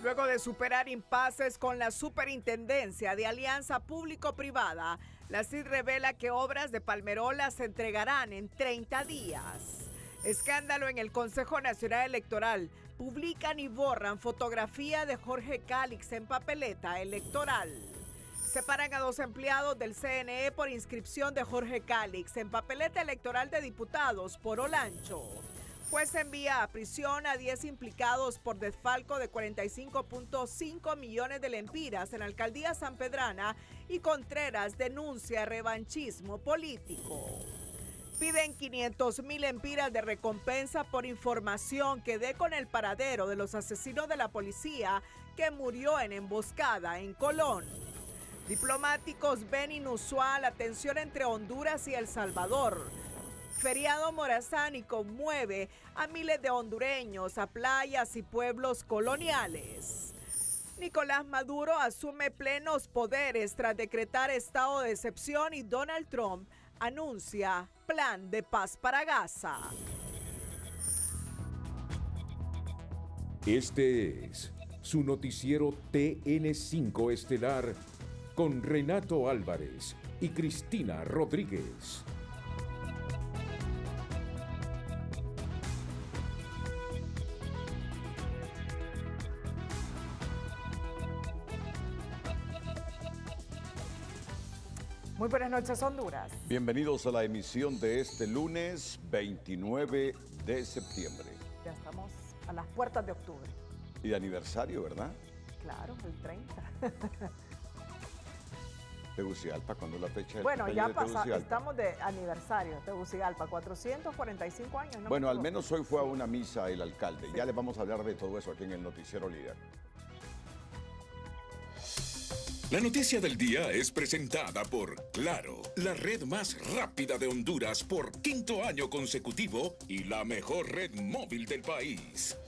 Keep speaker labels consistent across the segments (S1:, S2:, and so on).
S1: Luego de superar impases con la Superintendencia de Alianza Público-Privada, la CID revela que obras de Palmerola se entregarán en 30 días. Escándalo en el Consejo Nacional Electoral. Publican y borran fotografía de Jorge Cálix en papeleta electoral. Separan a 2 empleados del CNE por inscripción de Jorge Cálix en papeleta electoral de diputados por Olancho. Juez envía a prisión a 10 implicados por desfalco de 45.5 millones de lempiras en la alcaldía sanpedrana y Contreras denuncia revanchismo político. Piden 500,000 lempiras de recompensa por información que dé con el paradero de los asesinos de la policía que murió en emboscada en Colón. Diplomáticos ven inusual la tensión entre Honduras y El Salvador. Feriado Morazán y conmueve a miles de hondureños a playas y pueblos coloniales. Nicolás Maduro asume plenos poderes tras decretar estado de excepción y Donald Trump anuncia plan de paz para Gaza.
S2: Este es su noticiero TN5 Estelar con Renato Álvarez y Cristina Rodríguez.
S1: Muy buenas noches, Honduras.
S3: Bienvenidos a la emisión de este lunes 29 de septiembre.
S1: Ya estamos a las puertas de octubre.
S3: Y de aniversario, ¿verdad?
S1: Claro, el 30.
S3: Tegucigalpa, ¿cuándo es la fecha del
S1: Bueno, ya
S3: Tegucigalpa?
S1: estamos de aniversario, Tegucigalpa, 445 años.
S3: Bueno, al menos hoy fue a una misa el alcalde. Sí. Ya les vamos a hablar de todo eso aquí en el Noticiero Líder.
S4: La noticia del día es presentada por Claro, la red más rápida de Honduras por 5º año consecutivo y la mejor red móvil del país.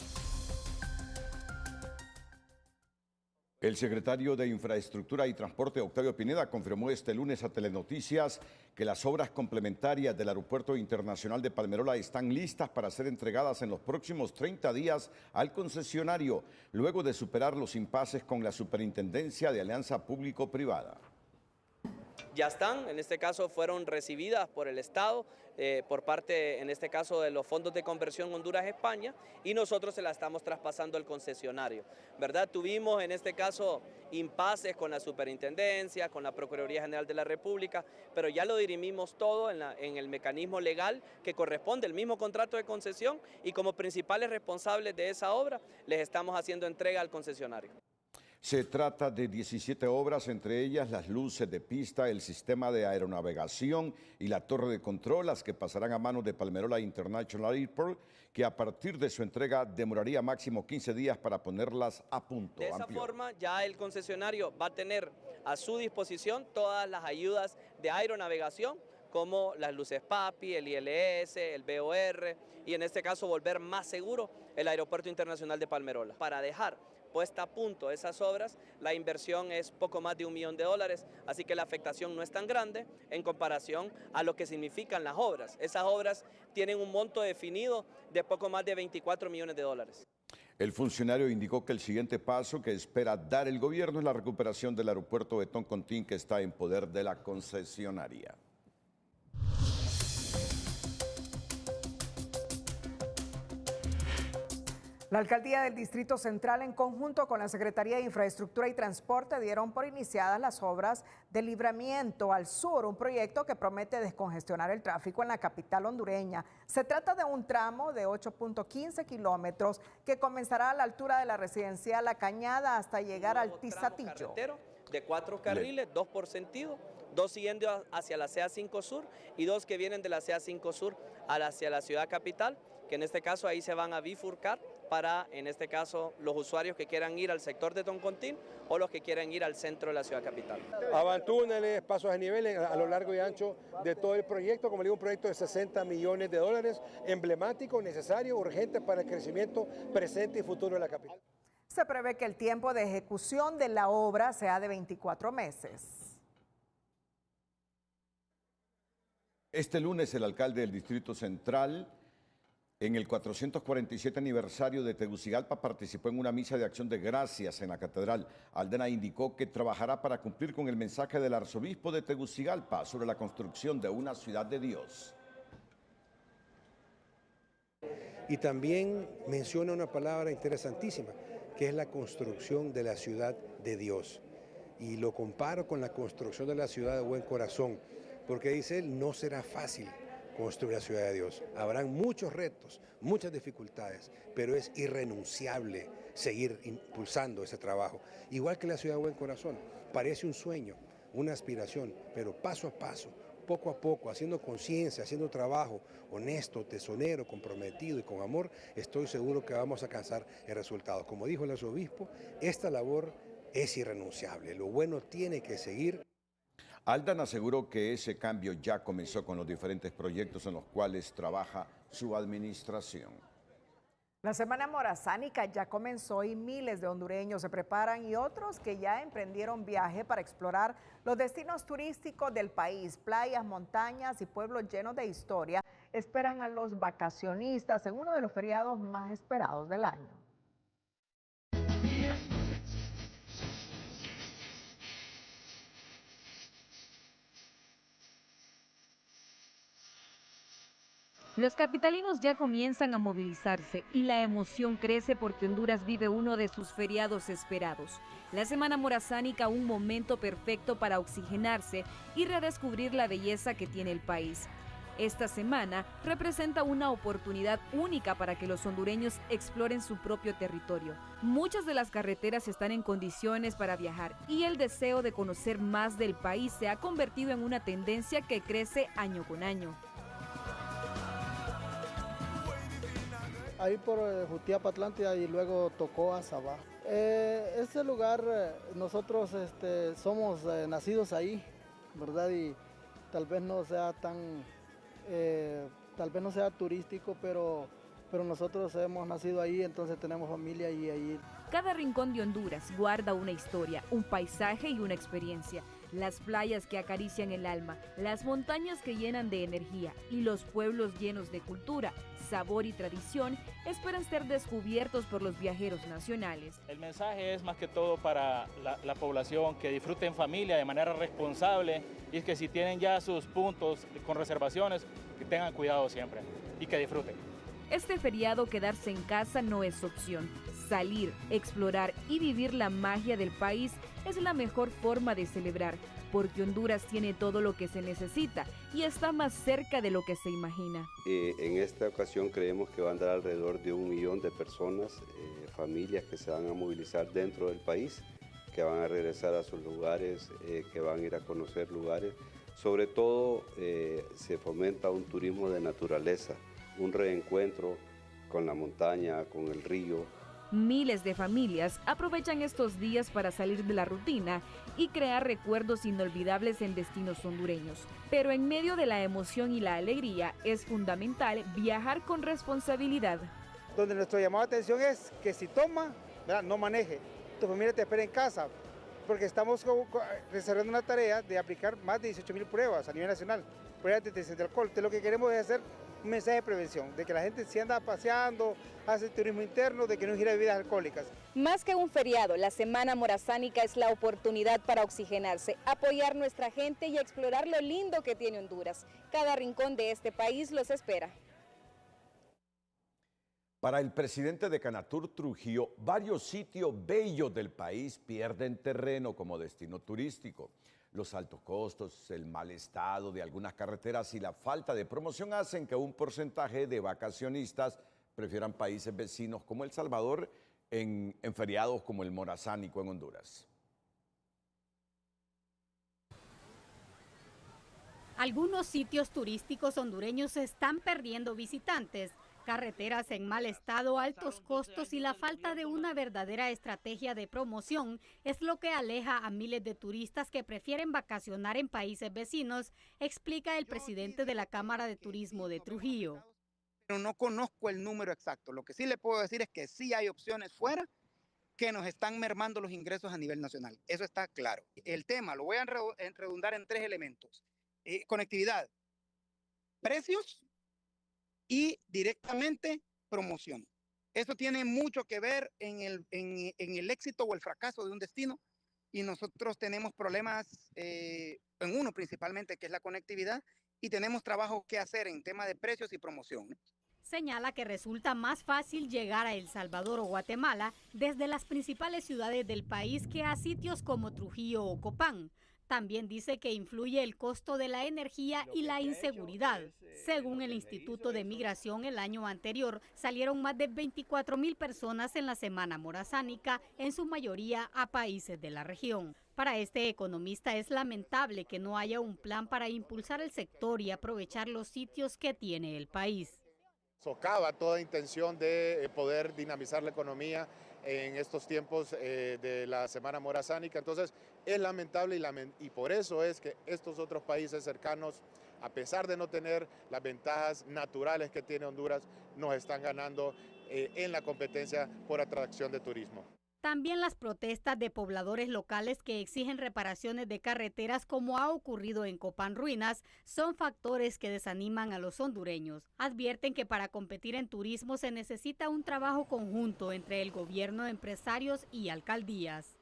S3: El secretario de Infraestructura y Transporte, Octavio Pineda, confirmó este lunes a Telenoticias que las obras complementarias del Aeropuerto Internacional de Palmerola están listas para ser entregadas en los próximos 30 días al concesionario, luego de superar los impases con la Superintendencia de Alianza Público-Privada.
S5: Ya están, en este caso fueron recibidas por el Estado, por parte, en este caso, de los fondos de conversión Honduras-España, y nosotros se la estamos traspasando al concesionario, ¿verdad? Tuvimos, en este caso, impases con la Superintendencia, con la Procuraduría General de la República, pero ya lo dirimimos todo en el mecanismo legal que corresponde, el mismo contrato de concesión, y como principales responsables de esa obra, les estamos haciendo entrega al concesionario.
S3: Se trata de 17 obras, entre ellas las luces de pista, el sistema de aeronavegación y la torre de control, las que pasarán a manos de Palmerola International Airport, que a partir de su entrega demoraría máximo 15 días para ponerlas a punto.
S5: De esa forma, ya el concesionario va a tener a su disposición todas las ayudas de aeronavegación, como las luces PAPI, el ILS, el BOR, y en este caso volver más seguro el Aeropuerto Internacional de Palmerola. Para dejar puesta a punto esas obras, la inversión es poco más de $1 millón, así que la afectación no es tan grande en comparación a lo que significan las obras. Esas obras tienen un monto definido de poco más de $24 millones.
S3: El funcionario indicó que el siguiente paso que espera dar el gobierno es la recuperación del aeropuerto de Toncontín, que está en poder de la concesionaria.
S1: La Alcaldía del Distrito Central, en conjunto con la Secretaría de Infraestructura y Transporte, dieron por iniciadas las obras de Libramiento al Sur, un proyecto que promete descongestionar el tráfico en la capital hondureña. Se trata de un tramo de 8.15 kilómetros que comenzará a la altura de la residencial La Cañada hasta llegar al Tizatillo.
S5: De 4 carriles, 2 por sentido, 2 siguiendo hacia la CA5 Sur y 2 que vienen de la CA5 Sur hacia la ciudad capital, que en este caso ahí se van a bifurcar para, en este caso, los usuarios que quieran ir al sector de Toncontín o los que quieran ir al centro de la ciudad capital.
S6: Avantúneles, pasos a nivel a lo largo y ancho de todo el proyecto, como le digo, un proyecto de $60 millones, emblemático, necesario, urgente para el crecimiento presente y futuro de la capital.
S1: Se prevé que el tiempo de ejecución de la obra sea de 24 meses.
S3: Este lunes el alcalde del Distrito Central En el 447 aniversario de Tegucigalpa participó en una misa de acción de gracias en la catedral. Aldana indicó que trabajará para cumplir con el mensaje del arzobispo de Tegucigalpa sobre la construcción de una ciudad de Dios.
S6: Y también menciona una palabra interesantísima, que es la construcción de la ciudad de Dios. Y lo comparo con la construcción de la ciudad de Buen Corazón, porque dice él, no será fácil construir la ciudad de Dios. Habrán muchos retos, muchas dificultades, pero es irrenunciable seguir impulsando ese trabajo. Igual que la ciudad de Buen Corazón, parece un sueño, una aspiración, pero paso a paso, poco a poco, haciendo conciencia, haciendo trabajo honesto, tesonero, comprometido y con amor, estoy seguro que vamos a alcanzar el resultado. Como dijo el arzobispo, esta labor es irrenunciable, lo bueno tiene que seguir.
S3: Aldana aseguró que ese cambio ya comenzó con los diferentes proyectos en los cuales trabaja su administración.
S1: La Semana Morazánica ya comenzó y miles de hondureños se preparan y otros que ya emprendieron viaje para explorar los destinos turísticos del país, playas, montañas y pueblos llenos de historia, esperan a los vacacionistas en uno de los feriados más esperados del año.
S7: Los capitalinos ya comienzan a movilizarse y la emoción crece porque Honduras vive uno de sus feriados esperados. La Semana Morazánica, un momento perfecto para oxigenarse y redescubrir la belleza que tiene el país. Esta semana representa una oportunidad única para que los hondureños exploren su propio territorio. Muchas de las carreteras están en condiciones para viajar y el deseo de conocer más del país se ha convertido en una tendencia que crece año con año.
S8: Ahí por Jutiapa, Atlántida y luego tocó a Sabá. Este lugar, nosotros somos nacidos ahí, ¿verdad? Y tal vez no sea tal vez no sea turístico, pero nosotros hemos nacido ahí, entonces tenemos familia y ahí.
S7: Cada rincón de Honduras guarda una historia, un paisaje y una experiencia. Las playas que acarician el alma, las montañas que llenan de energía y los pueblos llenos de cultura, sabor y tradición esperan ser descubiertos por los viajeros nacionales.
S9: El mensaje es más que todo para la población, que disfruten en familia de manera responsable y que si tienen ya sus puntos con reservaciones, que tengan cuidado siempre y que disfruten.
S7: Este feriado quedarse en casa no es opción. Salir, explorar y vivir la magia del país es la mejor forma de celebrar, porque Honduras tiene todo lo que se necesita y está más cerca de lo que se imagina.
S10: En esta ocasión creemos que va a andar alrededor de 1 millón de personas, familias que se van a movilizar dentro del país, que van a regresar a sus lugares, que van a ir a conocer lugares. Sobre todo se fomenta un turismo de naturaleza, un reencuentro con la montaña, con el río.
S7: Miles de familias aprovechan estos días para salir de la rutina y crear recuerdos inolvidables en destinos hondureños. Pero en medio de la emoción y la alegría es fundamental viajar con responsabilidad.
S11: Donde nuestro llamado de atención es que si toma, ¿verdad?, no maneje. Tu familia te espera en casa, porque estamos desarrollando una tarea de aplicar más de 18.000 pruebas a nivel nacional, pruebas de detección de alcohol. Entonces lo que queremos es hacer un mensaje de prevención, de que la gente si anda paseando, hace turismo interno, de que no ingiera bebidas alcohólicas.
S12: Más que un feriado, la Semana Morazánica es la oportunidad para oxigenarse, apoyar nuestra gente y explorar lo lindo que tiene Honduras. Cada rincón de este país los espera.
S3: Para el presidente de Canatur Trujillo, varios sitios bellos del país pierden terreno como destino turístico. Los altos costos, el mal estado de algunas carreteras y la falta de promoción hacen que un porcentaje de vacacionistas prefieran países vecinos como El Salvador en feriados como el Morazánico en Honduras.
S13: Algunos sitios turísticos hondureños están perdiendo visitantes. Carreteras en mal estado, altos costos y la falta de una verdadera estrategia de promoción es lo que aleja a miles de turistas que prefieren vacacionar en países vecinos, explica el presidente de la Cámara de Turismo de Trujillo.
S14: No conozco el número exacto. Lo que sí le puedo decir es que sí hay opciones fuera que nos están mermando los ingresos a nivel nacional. Eso está claro. El tema lo voy a redundar en 3 elementos. Conectividad, precios y directamente promoción. Eso tiene mucho que ver en el éxito o el fracaso de un destino, y nosotros tenemos problemas en uno principalmente, que es la conectividad, y tenemos trabajo que hacer en tema de precios y promoción, ¿no?
S13: Señala que resulta más fácil llegar a El Salvador o Guatemala desde las principales ciudades del país que a sitios como Trujillo o Copán. También dice que influye el costo de la energía y la inseguridad. Según el Instituto de Migración, el año anterior salieron más de 24,000 personas en la Semana Morazánica, en su mayoría a países de la región. Para este economista es lamentable que no haya un plan para impulsar el sector y aprovechar los sitios que tiene el país.
S15: Socava toda intención de poder dinamizar la economía en estos tiempos de la Semana Morazánica. Entonces es lamentable y por eso es que estos otros países cercanos, a pesar de no tener las ventajas naturales que tiene Honduras, nos están ganando en la competencia por atracción de turismo.
S13: También las protestas de pobladores locales que exigen reparaciones de carreteras, como ha ocurrido en Copán Ruinas, son factores que desaniman a los hondureños. Advierten que para competir en turismo se necesita un trabajo conjunto entre el gobierno, empresarios y alcaldías.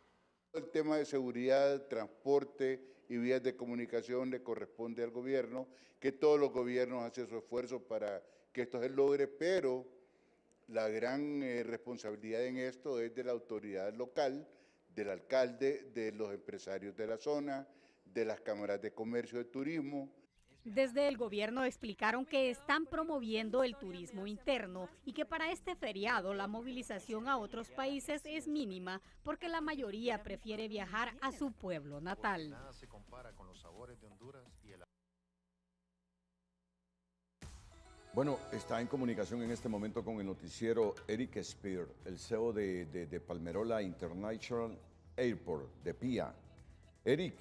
S16: El tema de seguridad, transporte y vías de comunicación le corresponde al gobierno, que todos los gobiernos hacen su esfuerzo para que esto se logre, pero la gran responsabilidad en esto es de la autoridad local, del alcalde, de los empresarios de la zona, de las cámaras de comercio de turismo.
S13: Desde el gobierno explicaron que están promoviendo el turismo interno y que para este feriado la movilización a otros países es mínima porque la mayoría prefiere viajar a su pueblo natal.
S3: Bueno, está en comunicación en este momento con el noticiero Eric Spear, el CEO de Palmerola International Airport, de PIA. Eric,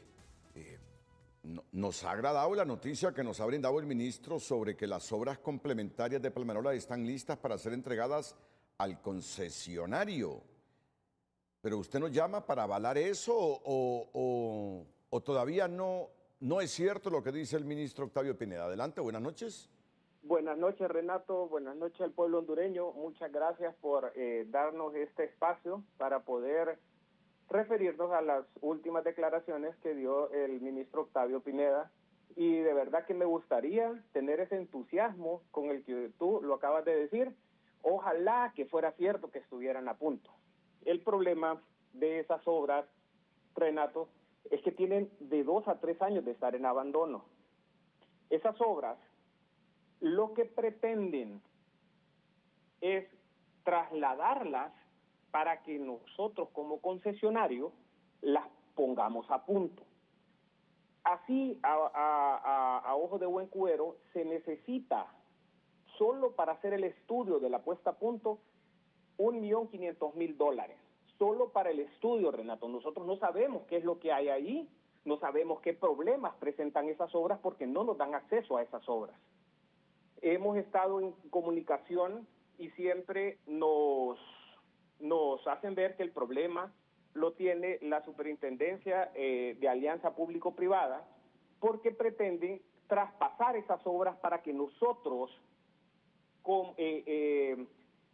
S3: nos ha agradado la noticia que nos ha brindado el ministro sobre que las obras complementarias de Palmerola están listas para ser entregadas al concesionario. ¿Pero usted nos llama para avalar eso o todavía no es cierto lo que dice el ministro Octavio Pineda? Adelante, buenas noches.
S17: Buenas noches, Renato. Buenas noches al pueblo hondureño. Muchas gracias por darnos este espacio para poder referirnos a las últimas declaraciones que dio el ministro Octavio Pineda. Y de verdad que me gustaría tener ese entusiasmo con el que tú lo acabas de decir. Ojalá que fuera cierto que estuvieran a punto. El problema de esas obras, Renato, es que tienen de 2 a 3 años de estar en abandono. Esas obras lo que pretenden es trasladarlas para que nosotros como concesionario las pongamos a punto. Así, a ojo de buen cubero, se necesita, solo para hacer el estudio de la puesta a punto, $1.500.000. Solo para el estudio, Renato. Nosotros no sabemos qué es lo que hay ahí, no sabemos qué problemas presentan esas obras porque no nos dan acceso a esas obras. Hemos estado en comunicación y siempre nos hacen ver que el problema lo tiene la Superintendencia de Alianza Público-Privada, porque pretenden traspasar esas obras para que nosotros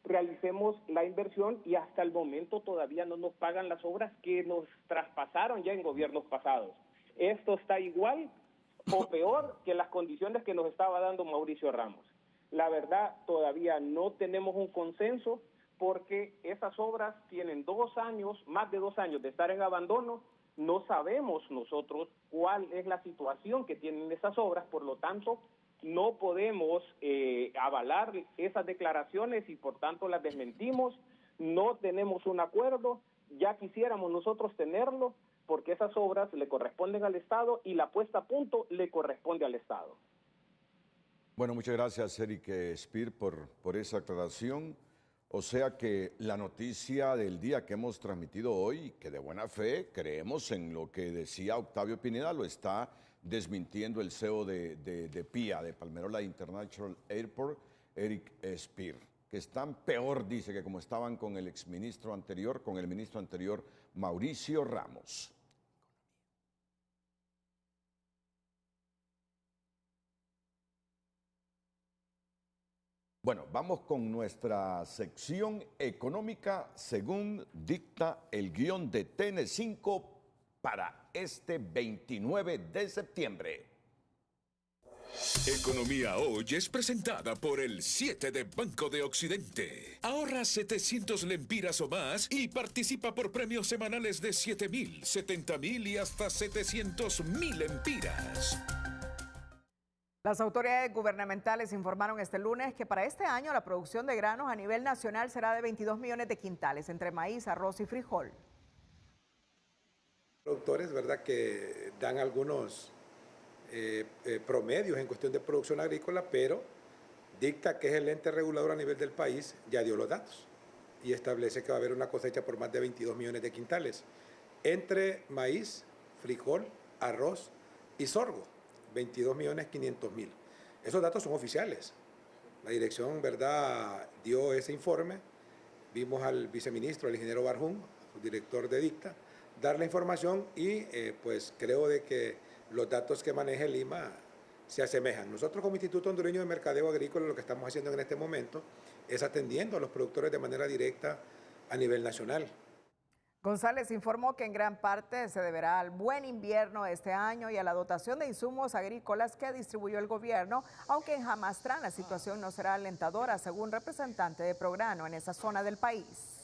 S17: realicemos la inversión, y hasta el momento todavía no nos pagan las obras que nos traspasaron ya en gobiernos pasados. Esto está igual o peor que las condiciones que nos estaba dando Mauricio Ramos. La verdad, todavía no tenemos un consenso porque esas obras tienen 2 años, más de 2 años de estar en abandono. No sabemos nosotros cuál es la situación que tienen esas obras, por lo tanto, no podemos avalar esas declaraciones y por tanto las desmentimos. No tenemos un acuerdo, ya quisiéramos nosotros tenerlo, porque esas obras le corresponden al Estado y la puesta a punto le corresponde al Estado.
S3: Bueno, muchas gracias, Eric Spear, por esa aclaración. O sea que la noticia del día que hemos transmitido hoy, que de buena fe creemos en lo que decía Octavio Pineda, lo está desmintiendo el CEO de PIA, de Palmerola International Airport, Eric Spear, que están peor, dice, que como estaban con el exministro anterior, con el ministro anterior, Mauricio Ramos. Bueno, vamos con nuestra sección económica según dicta el guión de TN5 para este 29 de septiembre.
S4: Economía Hoy es presentada por el 7 de Banco de Occidente. Ahorra 700 lempiras o más y participa por premios semanales de 7.000, 70.000 y hasta 700.000 lempiras.
S1: Las autoridades gubernamentales informaron este lunes que para este año la producción de granos a nivel nacional será de 22 millones de quintales entre maíz, arroz y frijol.
S6: Productores, ¿verdad?, que dan algunos promedios en cuestión de producción agrícola, pero dicta que es el ente regulador a nivel del país, ya dio los datos y establece que va a haber una cosecha por más de 22 millones de quintales entre maíz, frijol, arroz y sorgo, 22.500.000. Esos datos son oficiales. La dirección, ¿verdad?, dio ese informe. Vimos al viceministro, el ingeniero Barjún, su director de dicta, dar la información y pues creo de que los datos que maneja Lima se asemejan. Nosotros como Instituto Hondureño de Mercadeo Agrícola lo que estamos haciendo en este momento es atendiendo a los productores de manera directa a nivel nacional.
S1: González informó que en gran parte se deberá al buen invierno de este año y a la dotación de insumos agrícolas que distribuyó el gobierno, aunque en Jamastrán la situación no será alentadora, según representante de Prograno en esa zona del país.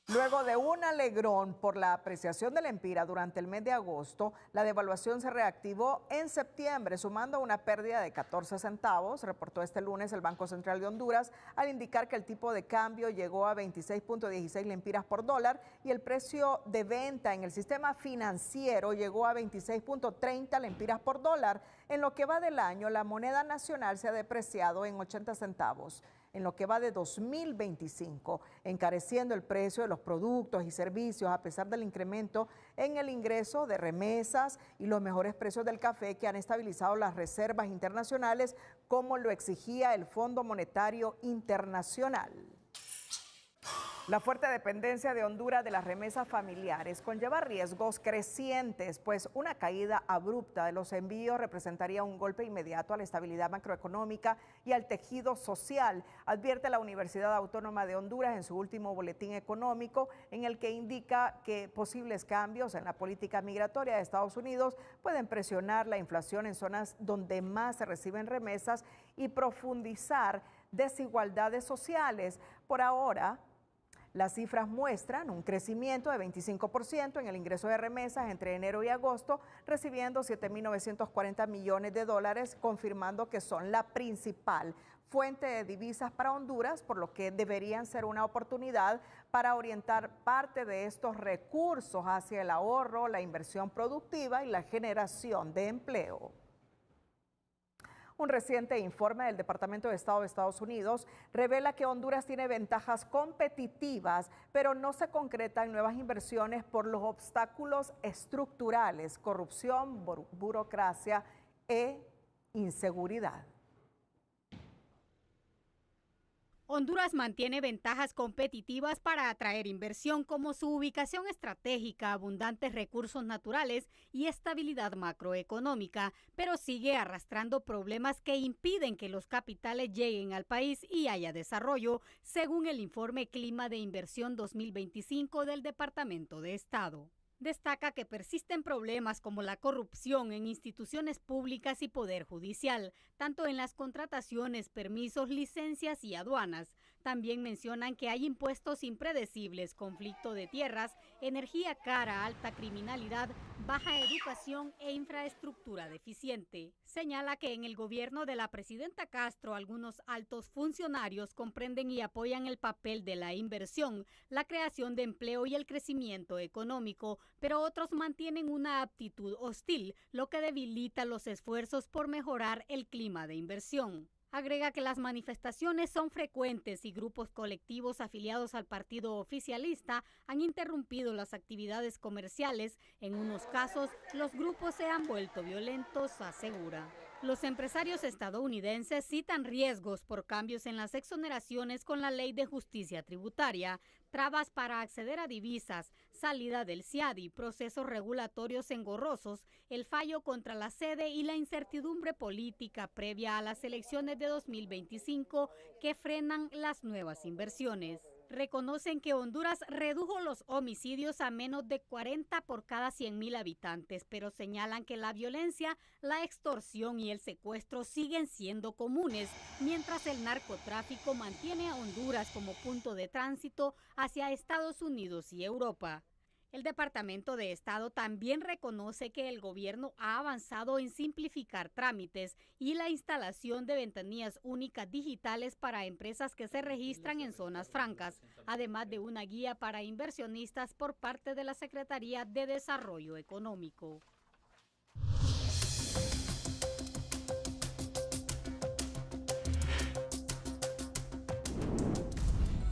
S1: Luego de un alegrón por la apreciación del lempira durante el mes de agosto, la devaluación se reactivó en septiembre, sumando una pérdida de 14 centavos, reportó este lunes el Banco Central de Honduras, al indicar que el tipo de cambio llegó a 26.16 lempiras por dólar y el precio de venta en el sistema financiero llegó a 26.30 lempiras por dólar. En lo que va del año, la moneda nacional se ha depreciado en 80 centavos. En lo que va de 2025, encareciendo el precio de los productos y servicios a pesar del incremento en el ingreso de remesas y los mejores precios del café que han estabilizado las reservas internacionales, como lo exigía el Fondo Monetario Internacional. La fuerte dependencia de Honduras de las remesas familiares conlleva riesgos crecientes, pues una caída abrupta de los envíos representaría un golpe inmediato a la estabilidad macroeconómica y al tejido social, advierte la Universidad Autónoma de Honduras en su último boletín económico, en el que indica que posibles cambios en la política migratoria de Estados Unidos pueden presionar la inflación en zonas donde más se reciben remesas y profundizar desigualdades sociales. Por ahora, las cifras muestran un crecimiento de 25% en el ingreso de remesas entre enero y agosto, recibiendo 7.940 millones de dólares, confirmando que son la principal fuente de divisas para Honduras, por lo que deberían ser una oportunidad para orientar parte de estos recursos hacia el ahorro, la inversión productiva y la generación de empleo. Un reciente informe del Departamento de Estado de Estados Unidos revela que Honduras tiene ventajas competitivas, pero no se concretan nuevas inversiones por los obstáculos estructurales, corrupción, burocracia e inseguridad.
S13: Honduras mantiene ventajas competitivas para atraer inversión, como su ubicación estratégica, abundantes recursos naturales y estabilidad macroeconómica, pero sigue arrastrando problemas que impiden que los capitales lleguen al país y haya desarrollo, según el informe Clima de Inversión 2025 del Departamento de Estado. Destaca que persisten problemas como la corrupción en instituciones públicas y poder judicial, tanto en las contrataciones, permisos, licencias y aduanas. También mencionan que hay impuestos impredecibles, conflicto de tierras, energía cara, alta criminalidad, baja educación e infraestructura deficiente. Señala que en el gobierno de la presidenta Castro, algunos altos funcionarios comprenden y apoyan el papel de la inversión, la creación de empleo y el crecimiento económico, pero otros mantienen una aptitud hostil, lo que debilita los esfuerzos por mejorar el clima de inversión. Agrega que las manifestaciones son frecuentes y grupos colectivos afiliados al partido oficialista han interrumpido las actividades comerciales. En unos casos, los grupos se han vuelto violentos, asegura. Los empresarios estadounidenses citan riesgos por cambios en las exoneraciones con la Ley de Justicia Tributaria, trabas para acceder a divisas, salida del CIADI, procesos regulatorios engorrosos, el fallo contra la sede y la incertidumbre política previa a las elecciones de 2025 que frenan las nuevas inversiones. Reconocen que Honduras redujo los homicidios a menos de 40 por cada 100.000 habitantes, pero señalan que la violencia, la extorsión y el secuestro siguen siendo comunes, mientras el narcotráfico mantiene a Honduras como punto de tránsito hacia Estados Unidos y Europa. El Departamento de Estado también reconoce que el gobierno ha avanzado en simplificar trámites y la instalación de ventanillas únicas digitales para empresas que se registran en zonas francas, además de una guía para inversionistas por parte de la Secretaría de Desarrollo Económico.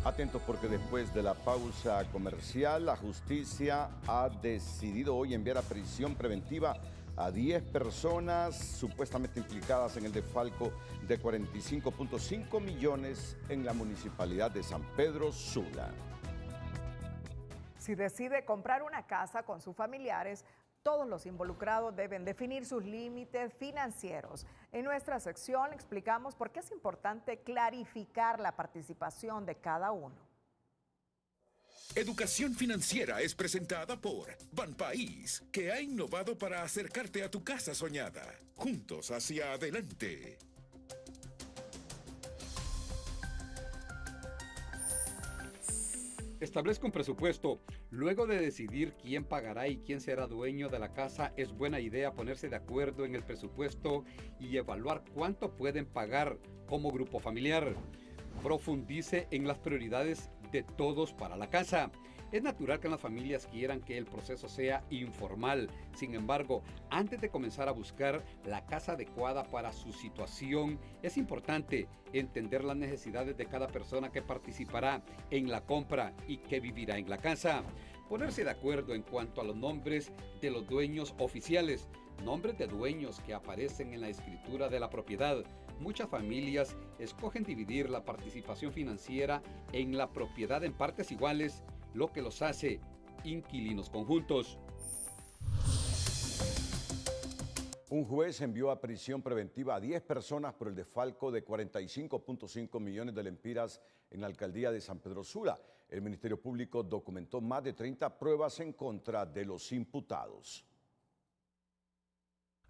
S3: Atentos porque después de la pausa comercial, la justicia ha decidido hoy enviar a prisión preventiva a 10 personas supuestamente implicadas en el desfalco de 45.5 millones en la municipalidad de San Pedro Sula.
S1: Si decide comprar una casa con sus familiares, todos los involucrados deben definir sus límites financieros. En nuestra sección explicamos por qué es importante clarificar la participación de cada uno.
S4: Educación Financiera es presentada por Banpaís, que ha innovado para acercarte a tu casa soñada. Juntos hacia adelante.
S18: Establezca un presupuesto. Luego de decidir quién pagará y quién será dueño de la casa, es buena idea ponerse de acuerdo en el presupuesto y evaluar cuánto pueden pagar como grupo familiar. Profundice en las prioridades de todos para la casa. Es natural que las familias quieran que el proceso sea informal. Sin embargo, antes de comenzar a buscar la casa adecuada para su situación, es importante entender las necesidades de cada persona que participará en la compra y que vivirá en la casa. Ponerse de acuerdo en cuanto a los nombres de los dueños oficiales, nombres de dueños que aparecen en la escritura de la propiedad. Muchas familias escogen dividir la participación financiera en la propiedad en partes iguales, lo que los hace inquilinos conjuntos.
S3: Un juez envió a prisión preventiva a 10 personas por el desfalco de 45.5 millones de lempiras en la alcaldía de San Pedro Sula. El Ministerio Público documentó más de 30 pruebas en contra de los imputados.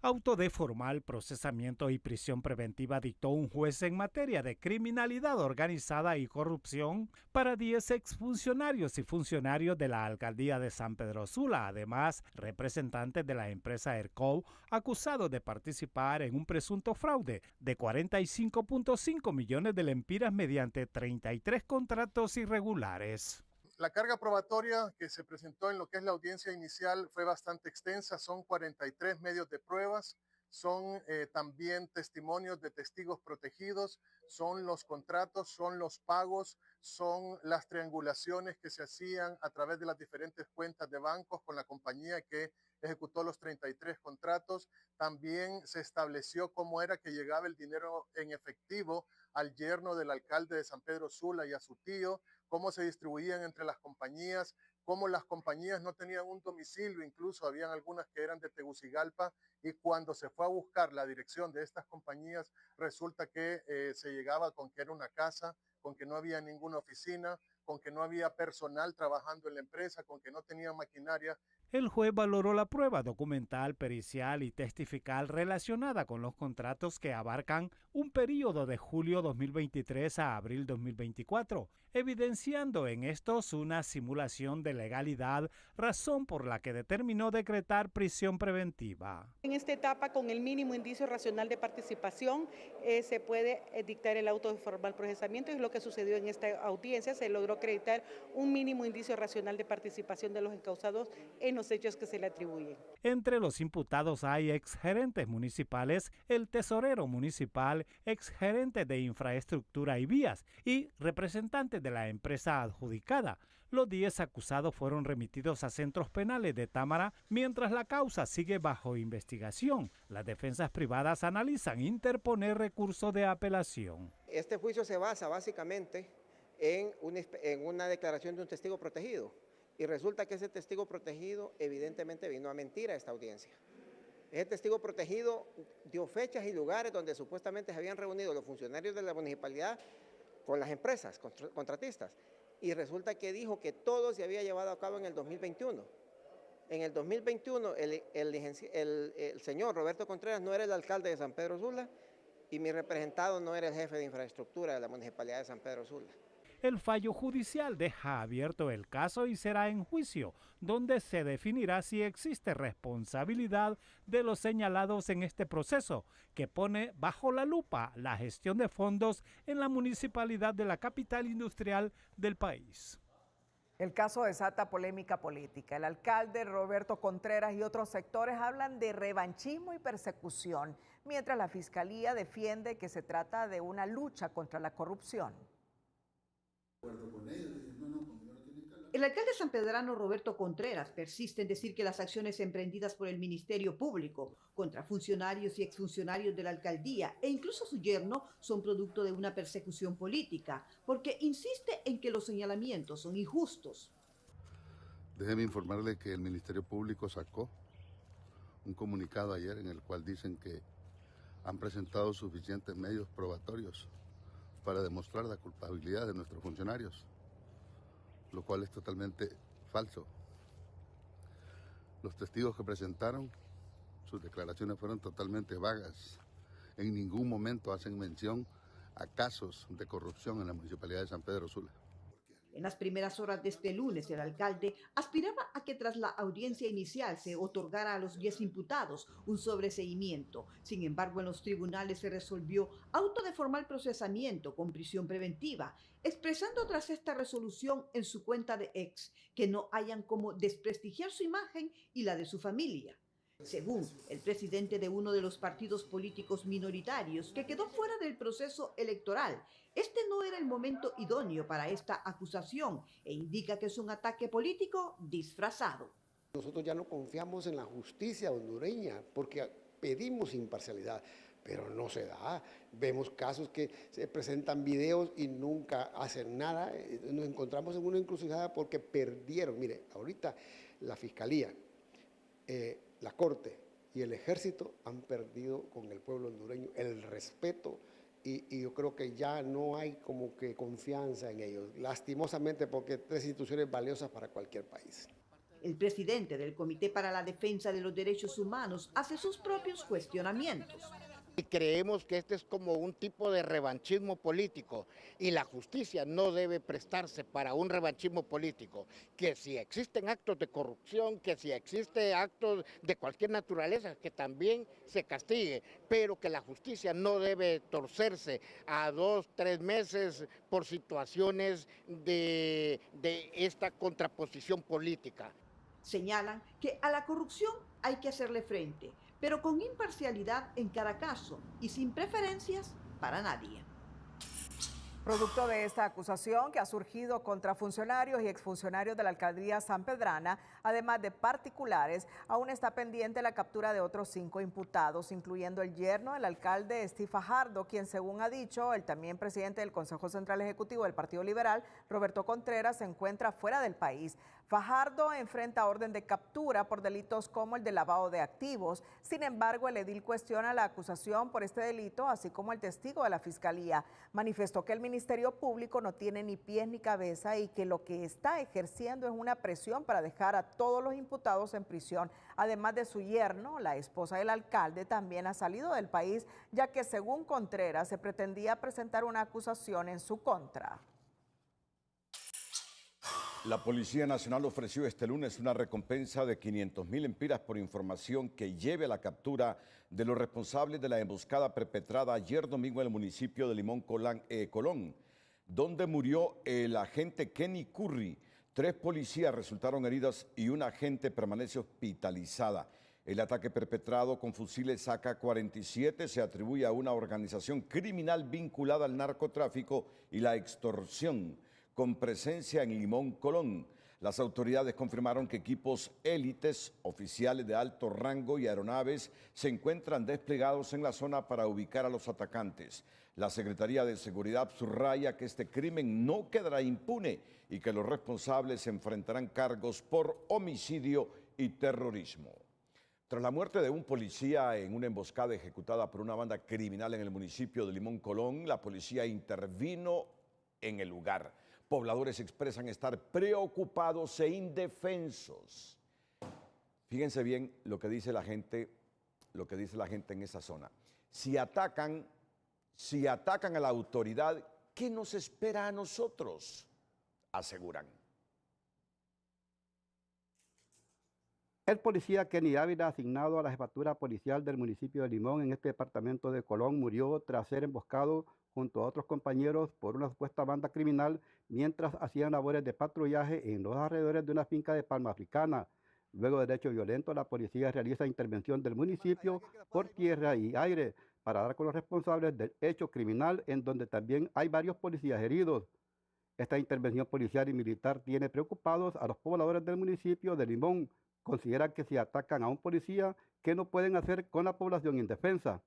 S19: Auto de formal procesamiento y prisión preventiva dictó un juez en materia de criminalidad organizada y corrupción para 10 exfuncionarios y funcionarios de la alcaldía de San Pedro Sula, además representantes de la empresa ERCO, acusados de participar en un presunto fraude de 45.5 millones de lempiras mediante 33 contratos irregulares.
S20: La carga probatoria que se presentó en lo que es la audiencia inicial fue bastante extensa, son 43 medios de pruebas, son también testimonios de testigos protegidos, son los contratos, son los pagos, son las triangulaciones que se hacían a través de las diferentes cuentas de bancos con la compañía que ejecutó los 33 contratos. También se estableció cómo era que llegaba el dinero en efectivo al yerno del alcalde de San Pedro Sula y a su tío, cómo se distribuían entre las compañías, cómo las compañías no tenían un domicilio, incluso habían algunas que eran de Tegucigalpa, y cuando se fue a buscar la dirección de estas compañías, resulta que se llegaba con que era una casa, con que no había ninguna oficina, con que no había personal trabajando en la empresa, con que no tenían maquinaria.
S19: El juez valoró la prueba documental, pericial y testifical relacionada con los contratos que abarcan un periodo de julio 2023 a abril 2024, evidenciando en estos una simulación de legalidad, razón por la que determinó decretar prisión preventiva.
S21: En esta etapa, con el mínimo indicio racional de participación, se puede dictar el auto de formal procesamiento, y es lo que sucedió en esta audiencia. Se logró acreditar un mínimo indicio racional de participación de los encausados en los hechos que se le atribuyen.
S19: Entre los imputados hay exgerentes municipales, el tesorero municipal, exgerente de infraestructura y vías y representantes responsables de la empresa adjudicada. Los 10 acusados fueron remitidos a centros penales de Támara, mientras la causa sigue bajo investigación. Las defensas privadas analizan interponer recurso de apelación.
S2: Este juicio se basa básicamente en una declaración de un testigo protegido, y resulta que ese testigo protegido evidentemente vino a mentir a esta audiencia. Ese testigo protegido dio fechas y lugares donde supuestamente se habían reunido los funcionarios de la municipalidad con las empresas contratistas, y resulta que dijo que todo se había llevado a cabo en el 2021. En el 2021 el señor Roberto Contreras no era el alcalde de San Pedro Sula y mi representado no era el jefe de infraestructura de la municipalidad de San Pedro Sula.
S19: El fallo judicial deja abierto el caso y será en juicio, donde se definirá si existe responsabilidad de los señalados en este proceso, que pone bajo la lupa la gestión de fondos en la municipalidad de la capital industrial del país.
S1: El caso desata polémica política. El alcalde Roberto Contreras y otros sectores hablan de revanchismo y persecución, mientras la Fiscalía defiende que se trata de una lucha contra la corrupción.
S22: El alcalde sanpedrano Roberto Contreras persiste en decir que las acciones emprendidas por el Ministerio Público contra funcionarios y exfuncionarios de la alcaldía e incluso su yerno son producto de una persecución política, porque insiste en que los señalamientos son injustos.
S23: Déjeme informarle que el Ministerio Público sacó un comunicado ayer en el cual dicen que han presentado suficientes medios probatorios para demostrar la culpabilidad de nuestros funcionarios, lo cual es totalmente falso. Los testigos que presentaron, sus declaraciones fueron totalmente vagas. En ningún momento hacen mención a casos de corrupción en la Municipalidad de San Pedro Sula.
S22: En las primeras horas de este lunes, el alcalde aspiraba a que tras la audiencia inicial se otorgara a los 10 imputados un sobreseimiento. Sin embargo, en los tribunales se resolvió auto de formal procesamiento con prisión preventiva, expresando tras esta resolución en su cuenta de X que no hayan como desprestigiar su imagen y la de su familia. Según el presidente de uno de los partidos políticos minoritarios que quedó fuera del proceso electoral, este no era el momento idóneo para esta acusación e indica que es un ataque político disfrazado.
S24: Nosotros ya no confiamos en la justicia hondureña porque pedimos imparcialidad, pero no se da. Vemos casos que se presentan videos y nunca hacen nada. Nos encontramos en una encrucijada porque perdieron. Mire, ahorita la Fiscalía, la Corte y el Ejército han perdido con el pueblo hondureño el respeto y yo creo que ya no hay como que confianza en ellos, lastimosamente, porque 3 instituciones valiosas para cualquier país.
S22: El presidente del Comité para la Defensa de los Derechos Humanos hace sus propios cuestionamientos.
S25: Y creemos que este es como un tipo de revanchismo político y la justicia no debe prestarse para un revanchismo político. Que si existen actos de corrupción, que si existen actos de cualquier naturaleza, que también se castigue, pero que la justicia no debe torcerse a 2, 3 meses por situaciones de esta contraposición política.
S22: Señalan que a la corrupción hay que hacerle frente, pero con imparcialidad en cada caso y sin preferencias para nadie.
S1: Producto de esta acusación que ha surgido contra funcionarios y exfuncionarios de la alcaldía sanpedrana, además de particulares, aún está pendiente la captura de otros 5 imputados, incluyendo el yerno del alcalde Steve Fajardo, quien, según ha dicho el también presidente del Consejo Central Ejecutivo del Partido Liberal, Roberto Contreras, se encuentra fuera del país. Fajardo enfrenta orden de captura por delitos como el de lavado de activos. Sin embargo, el edil cuestiona la acusación por este delito, así como el testigo de la Fiscalía. Manifestó que el Ministerio Público no tiene ni pies ni cabeza y que lo que está ejerciendo es una presión para dejar a todos los imputados en prisión. Además de su yerno, la esposa del alcalde también ha salido del país, ya que según Contreras se pretendía presentar una acusación en su contra.
S3: La Policía Nacional ofreció este lunes una recompensa de 500.000 lempiras por información que lleve a la captura de los responsables de la emboscada perpetrada ayer domingo en el municipio de Limón Colón, donde murió el agente Kenny Curry. 3 policías resultaron heridos y una agente permanece hospitalizada. El ataque perpetrado con fusiles AK-47 se atribuye a una organización criminal vinculada al narcotráfico y la extorsión. con presencia en Limón, Colón. Las autoridades confirmaron que equipos élites, oficiales de alto rango y aeronaves se encuentran desplegados en la zona para ubicar a los atacantes. La Secretaría de Seguridad subraya que este crimen no quedará impune y que los responsables enfrentarán cargos por homicidio y terrorismo. Tras la muerte de un policía en una emboscada ejecutada por una banda criminal en el municipio de Limón, Colón, la policía intervino en el lugar. Pobladores expresan estar preocupados e indefensos. Fíjense bien lo que dice la gente en esa zona. Si atacan a la autoridad, ¿qué nos espera a nosotros? Aseguran.
S5: El policía Kenny Ávila, asignado a la jefatura policial del municipio de Limón en este departamento de Colón, murió tras ser emboscado junto a otros compañeros por una supuesta banda criminal mientras hacían labores de patrullaje en los alrededores de una finca de Palma Africana. Luego del hecho violento, la policía realiza intervención del municipio por tierra y aire para dar con los responsables del hecho criminal, en donde también hay varios policías heridos. Esta intervención policial y militar tiene preocupados a los pobladores del municipio de Limón. Consideran que si atacan a un policía, ¿qué no pueden hacer con la población indefensa?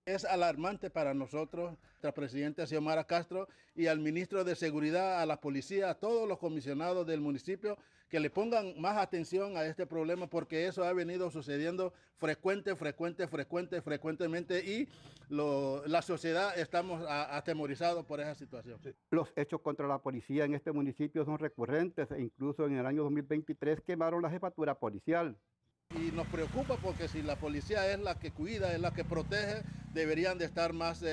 S7: Es alarmante para nosotros, nuestra presidenta Xiomara Castro, y al ministro de Seguridad, a la policía, a todos los comisionados del municipio, que le pongan más atención a este problema, porque eso ha venido sucediendo frecuentemente, y la sociedad estamos atemorizados por esa situación.
S5: Los hechos contra la policía en este municipio son recurrentes, e incluso en el año 2023 quemaron la jefatura policial.
S7: Y nos preocupa porque si la policía es la que cuida, es la que protege, deberían de estar más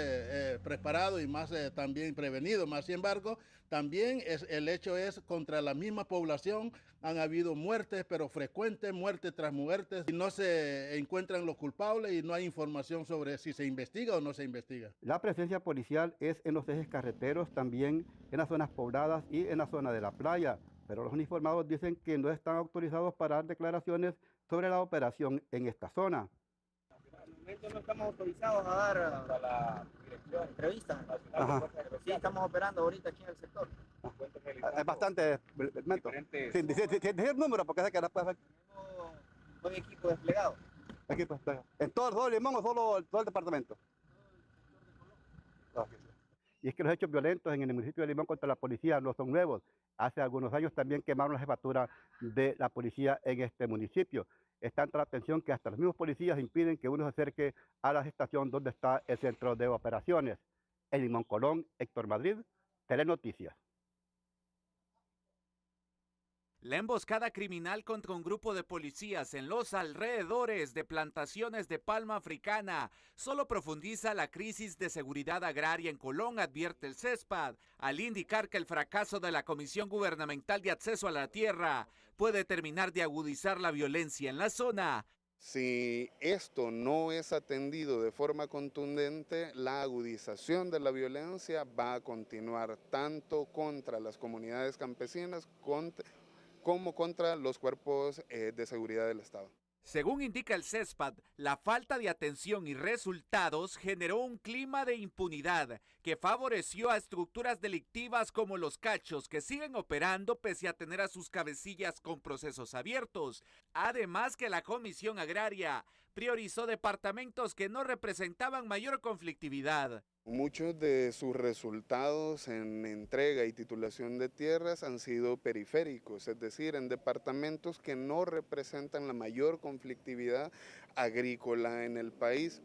S7: preparados y más también prevenidos. Más sin embargo, también el hecho es contra la misma población. Han habido muertes, pero frecuentes, muerte tras muertes. Y no se encuentran los culpables y no hay información sobre si se investiga o no se investiga.
S5: La presencia policial es en los ejes carreteros, también en las zonas pobladas y en la zona de la playa. Pero los uniformados dicen que no están autorizados para dar declaraciones sobre la operación en esta zona.
S8: Al momento no estamos autorizados a dar a la dirección entrevistas. Sí, estamos operando ahorita aquí en el sector.
S5: Es bastante elemento. Sin decir el número, porque sé que no puede ser.
S8: Tenemos un equipo desplegado.
S5: ¿En todo el Limón o solo todo el departamento? Y es que los hechos violentos en el municipio de Limón contra la policía no son nuevos. Hace algunos años también quemaron la jefatura de la policía en este municipio. Es tanta la atención que hasta los mismos policías impiden que uno se acerque a la estación donde está el centro de operaciones. En Limón, Colón, Héctor Madrid, Telenoticias.
S9: La emboscada criminal contra un grupo de policías en los alrededores de plantaciones de palma africana solo profundiza la crisis de seguridad agraria en Colón, advierte el CESPAD, al indicar que el fracaso de la Comisión Gubernamental de Acceso a la Tierra puede terminar de agudizar la violencia en la zona.
S10: Si esto no es atendido de forma contundente, la agudización de la violencia va a continuar tanto contra las comunidades campesinas como contra los cuerpos de seguridad del Estado.
S9: Según indica el CESPAD, la falta de atención y resultados generó un clima de impunidad que favoreció a estructuras delictivas como los cachos, que siguen operando pese a tener a sus cabecillas con procesos abiertos. Además que la Comisión Agraria priorizó departamentos que no representaban mayor conflictividad.
S10: Muchos de sus resultados en entrega y titulación de tierras han sido periféricos, es decir, en departamentos que no representan la mayor conflictividad agrícola en el país.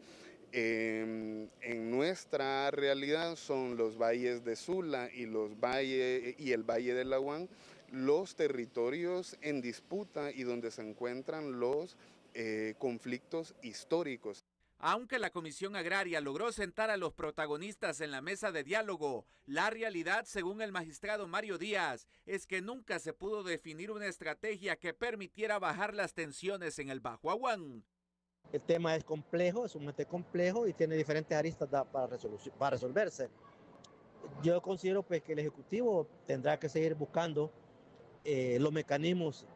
S10: En nuestra realidad son los valles de Sula y el Valle del Aguán los territorios en disputa y donde se encuentran los conflictos históricos.
S9: Aunque la Comisión Agraria logró sentar a los protagonistas en la mesa de diálogo, la realidad, según el magistrado Mario Díaz, es que nunca se pudo definir una estrategia que permitiera bajar las tensiones en el Bajo Aguán.
S26: El tema es complejo, es sumamente complejo y tiene diferentes aristas para resolverse. Yo considero pues, que el Ejecutivo tendrá que seguir buscando los mecanismos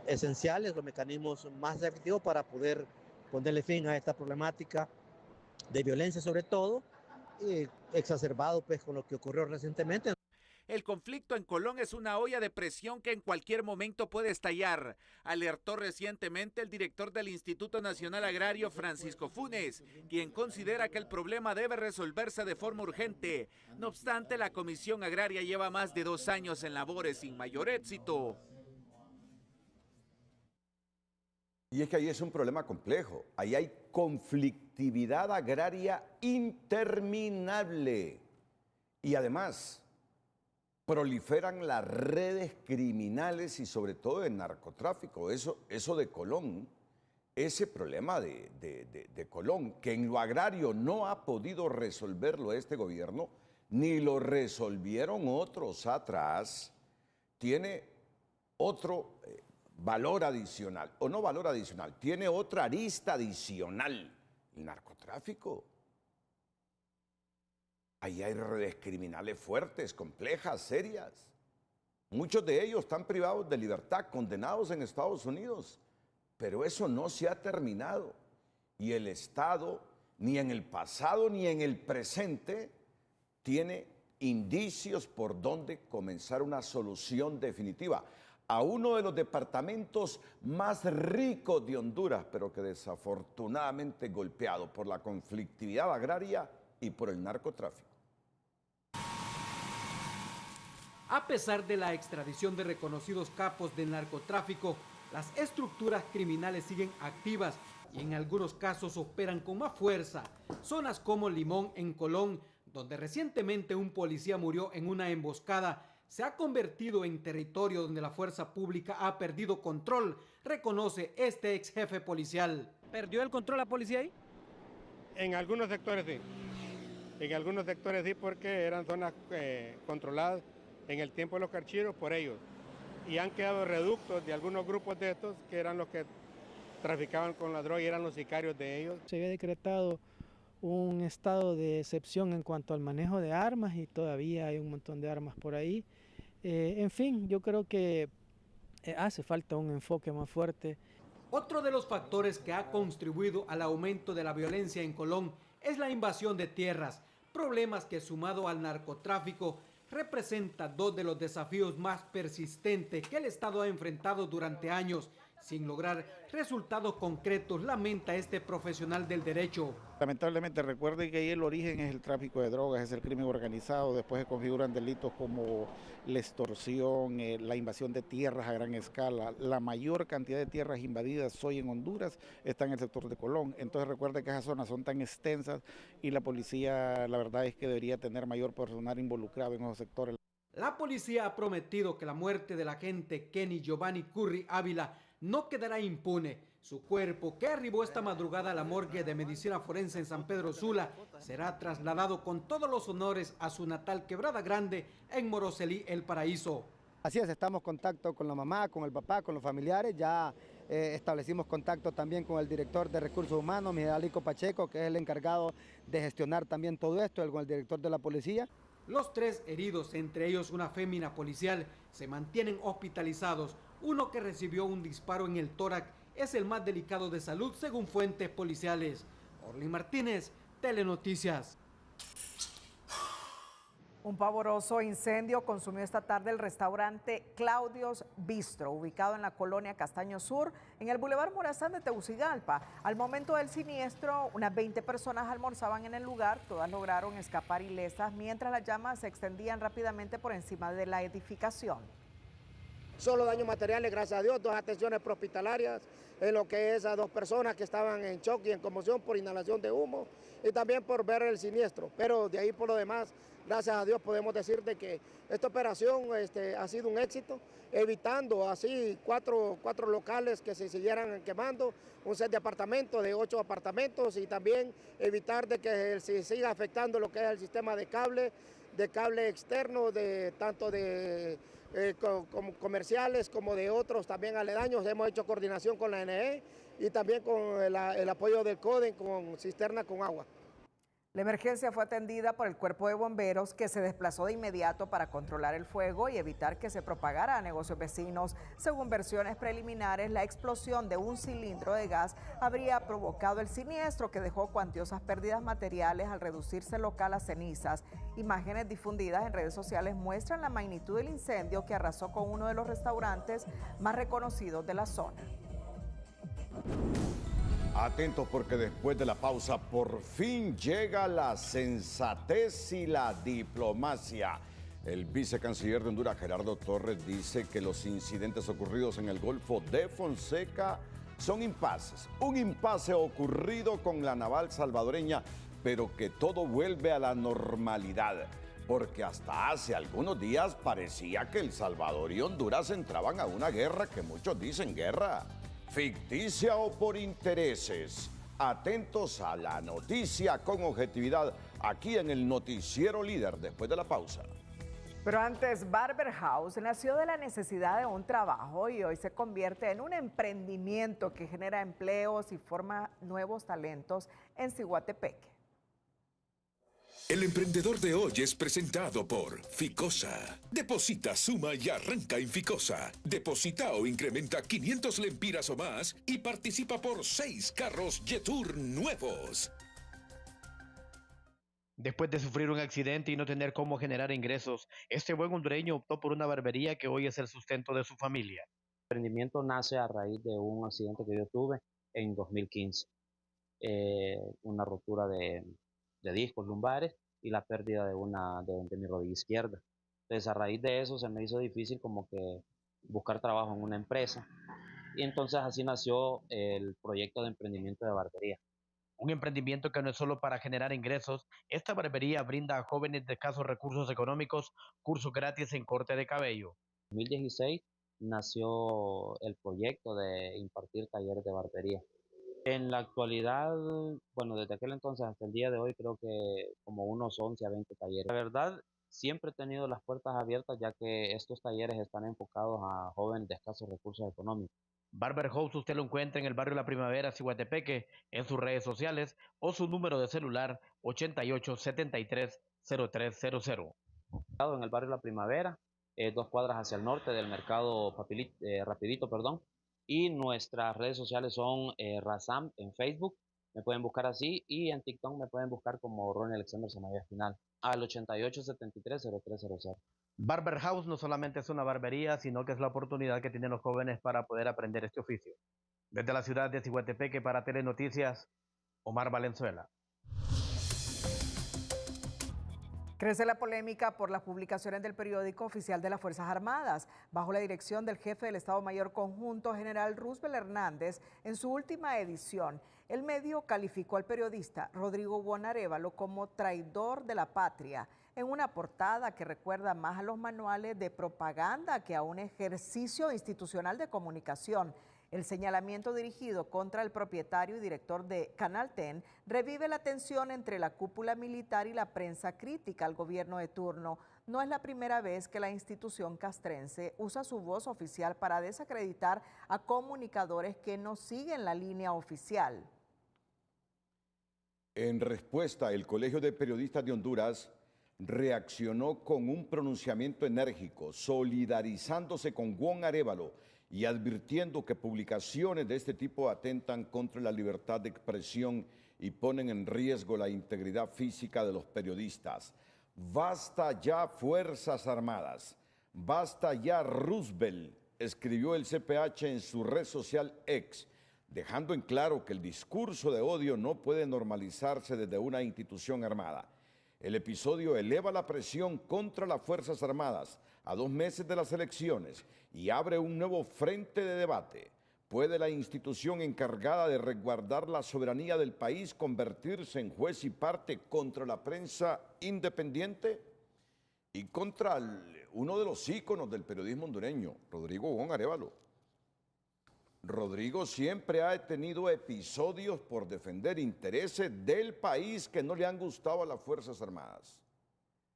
S26: esenciales, los mecanismos más efectivos para poder ponerle fin a esta problemática de violencia sobre todo, exacerbado pues con lo que ocurrió recientemente.
S9: El conflicto en Colón es una olla de presión que en cualquier momento puede estallar, alertó recientemente el director del Instituto Nacional Agrario, Francisco Funes, quien considera que el problema debe resolverse de forma urgente. No obstante, la Comisión Agraria lleva más de 2 años en labores sin mayor éxito.
S3: Y es que ahí es un problema complejo. Ahí hay conflictividad agraria interminable. Y además, proliferan las redes criminales y sobre todo el narcotráfico. Eso de Colón, ese problema de Colón, que en lo agrario no ha podido resolverlo este gobierno, ni lo resolvieron otros atrás, tiene otro valor adicional, o no valor adicional, tiene otra arista adicional, el narcotráfico. Ahí hay redes criminales fuertes, complejas, serias. Muchos de ellos están privados de libertad, condenados en Estados Unidos, pero eso no se ha terminado. Y el Estado, ni en el pasado ni en el presente, tiene indicios por donde comenzar una solución definitiva a uno de los departamentos más ricos de Honduras, pero que desafortunadamente golpeado por la conflictividad agraria y por el narcotráfico.
S11: A pesar de la extradición de reconocidos capos del narcotráfico, las estructuras criminales siguen activas y en algunos casos operan con más fuerza. Zonas como Limón en Colón, donde recientemente un policía murió en una emboscada, se ha convertido en territorio donde la fuerza pública ha perdido control, reconoce este ex jefe policial.
S12: ¿Perdió el control la policía ahí?
S14: En algunos sectores sí. En algunos sectores sí, porque eran zonas controladas en el tiempo de los carchiros por ellos. Y han quedado reductos de algunos grupos de estos que eran los que traficaban con la droga y eran los sicarios de ellos.
S15: Se había decretado un estado de excepción en cuanto al manejo de armas y todavía hay un montón de armas por ahí. En fin, yo creo que hace falta un enfoque más fuerte.
S11: Otro de los factores que ha contribuido al aumento de la violencia en Colón es la invasión de tierras, problemas que sumado al narcotráfico representa 2 de los desafíos más persistentes que el Estado ha enfrentado durante años, sin lograr resultados concretos, lamenta este profesional del derecho.
S25: Lamentablemente, recuerden que ahí el origen es el tráfico de drogas, es el crimen organizado, después se configuran delitos como la extorsión, la invasión de tierras a gran escala. La mayor cantidad de tierras invadidas hoy en Honduras está en el sector de Colón. Entonces recuerden que esas zonas son tan extensas y la policía, la verdad es que debería tener mayor personal involucrado en esos sectores.
S11: La policía ha prometido que la muerte del agente Kenny Giovanni Curry Ávila no quedará impune. Su cuerpo, que arribó esta madrugada a la morgue de medicina forense en San Pedro Sula, será trasladado con todos los honores a su natal Quebrada Grande en Moroselí, El Paraíso.
S16: Así es, estamos en contacto con la mamá, con el papá, con los familiares. Ya establecimos contacto también con el director de Recursos Humanos, Miguel Alico Pacheco, que es el encargado de gestionar también todo esto, con el director de la policía.
S11: Los 3 heridos, entre ellos una fémina policial, se mantienen hospitalizados. Uno que recibió un disparo en el tórax es el más delicado de salud, según fuentes policiales. Orly Martínez, Telenoticias.
S1: Un pavoroso incendio consumió esta tarde el restaurante Claudio's Bistro, ubicado en la colonia Castaño Sur, en el Boulevard Morazán de Tegucigalpa. Al momento del siniestro, unas 20 personas almorzaban en el lugar, todas lograron escapar ilesas, mientras las llamas se extendían rápidamente por encima de la edificación.
S25: Solo daños materiales, gracias a Dios, 2 atenciones prehospitalarias, en lo que es a 2 personas que estaban en shock y en conmoción por inhalación de humo y también por ver el siniestro. Pero de ahí por lo demás, gracias a Dios podemos decir de que esta operación ha sido un éxito, evitando así cuatro locales que se siguieran quemando, un set de apartamentos, de 8 apartamentos, y también evitar de que se siga afectando lo que es el sistema de cable externo, tanto de como comerciales como de otros también aledaños. Hemos hecho coordinación con la NE y también con el apoyo del CODEN con cisterna con agua.
S1: La emergencia fue atendida por el cuerpo de bomberos, que se desplazó de inmediato para controlar el fuego y evitar que se propagara a negocios vecinos. Según versiones preliminares, la explosión de un cilindro de gas habría provocado el siniestro, que dejó cuantiosas pérdidas materiales al reducirse el local a cenizas. Imágenes difundidas en redes sociales muestran la magnitud del incendio, que arrasó con uno de los restaurantes más reconocidos de la zona.
S3: Atentos, porque después de la pausa por fin llega la sensatez y la diplomacia. El vicecanciller de Honduras, Gerardo Torres, dice que los incidentes ocurridos en el Golfo de Fonseca son impases. Un impasse ocurrido con la naval salvadoreña, pero que todo vuelve a la normalidad. Porque hasta hace algunos días parecía que El Salvador y Honduras entraban a una guerra que muchos dicen guerra ficticia o por intereses. Atentos a la noticia con objetividad aquí en el Noticiero Líder, después de la pausa.
S1: Pero antes, Barber House nació de la necesidad de un trabajo y hoy se convierte en un emprendimiento que genera empleos y forma nuevos talentos en Ciguatepeque.
S4: El emprendedor de hoy es presentado por Ficosa. Deposita, suma y arranca en Ficosa. Deposita o incrementa 500 lempiras o más y participa por 6 carros Jetour nuevos.
S6: Después de sufrir un accidente y no tener cómo generar ingresos, este buen hondureño optó por una barbería que hoy es el sustento de su familia.
S13: El emprendimiento nace a raíz de un accidente que yo tuve en 2015. Una rotura de discos lumbares y la pérdida de mi rodilla izquierda. Entonces, a raíz de eso se me hizo difícil como que buscar trabajo en una empresa, y entonces así nació el proyecto de emprendimiento de barbería.
S6: Un emprendimiento que no es solo para generar ingresos. Esta barbería brinda a jóvenes de escasos recursos económicos cursos gratis en corte de cabello.
S13: En 2016 nació el proyecto de impartir talleres de barbería. En la actualidad, bueno, desde aquel entonces hasta el día de hoy, creo que como unos 11 a 20 talleres. La verdad, siempre he tenido las puertas abiertas, ya que estos talleres están enfocados a jóvenes de escasos recursos económicos.
S6: Barber House usted lo encuentra en el barrio La Primavera, Ciguatepeque, en sus redes sociales o su número de celular 8873-0300.
S13: En el barrio La Primavera, 2 cuadras hacia el norte del mercado Rapidito, y nuestras redes sociales son Razam en Facebook, me pueden buscar así, y en TikTok me pueden buscar como Ronnie Alexander Samaya Espinal, al 8873-0300.
S6: Barber House no solamente es una barbería, sino que es la oportunidad que tienen los jóvenes para poder aprender este oficio. Desde la ciudad de Ciguatepeque para Telenoticias, Omar Valenzuela.
S1: Crece la polémica por las publicaciones del periódico oficial de las Fuerzas Armadas, bajo la dirección del jefe del Estado Mayor Conjunto, general Roosevelt Hernández. En su última edición, el medio calificó al periodista Rodrigo Bon Arévalo como traidor de la patria, en una portada que recuerda más a los manuales de propaganda que a un ejercicio institucional de comunicación. El señalamiento dirigido contra el propietario y director de Canal 10 revive la tensión entre la cúpula militar y la prensa crítica al gobierno de turno. No es la primera vez que la institución castrense usa su voz oficial para desacreditar a comunicadores que no siguen la línea oficial.
S3: En respuesta, el Colegio de Periodistas de Honduras reaccionó con un pronunciamiento enérgico, solidarizándose con Bon Arévalo y advirtiendo que publicaciones de este tipo atentan contra la libertad de expresión y ponen en riesgo la integridad física de los periodistas. Basta ya, Fuerzas Armadas, basta ya, Roosevelt, escribió el CPH en su red social X, dejando en claro que el discurso de odio no puede normalizarse desde una institución armada. El episodio eleva la presión contra las Fuerzas Armadas a 2 meses de las elecciones y abre un nuevo frente de debate. ¿Puede la institución encargada de resguardar la soberanía del país convertirse en juez y parte contra la prensa independiente? Y contra uno de los íconos del periodismo hondureño, Rodrigo Bon Arévalo. Rodrigo siempre ha tenido episodios por defender intereses del país que no le han gustado a las Fuerzas Armadas.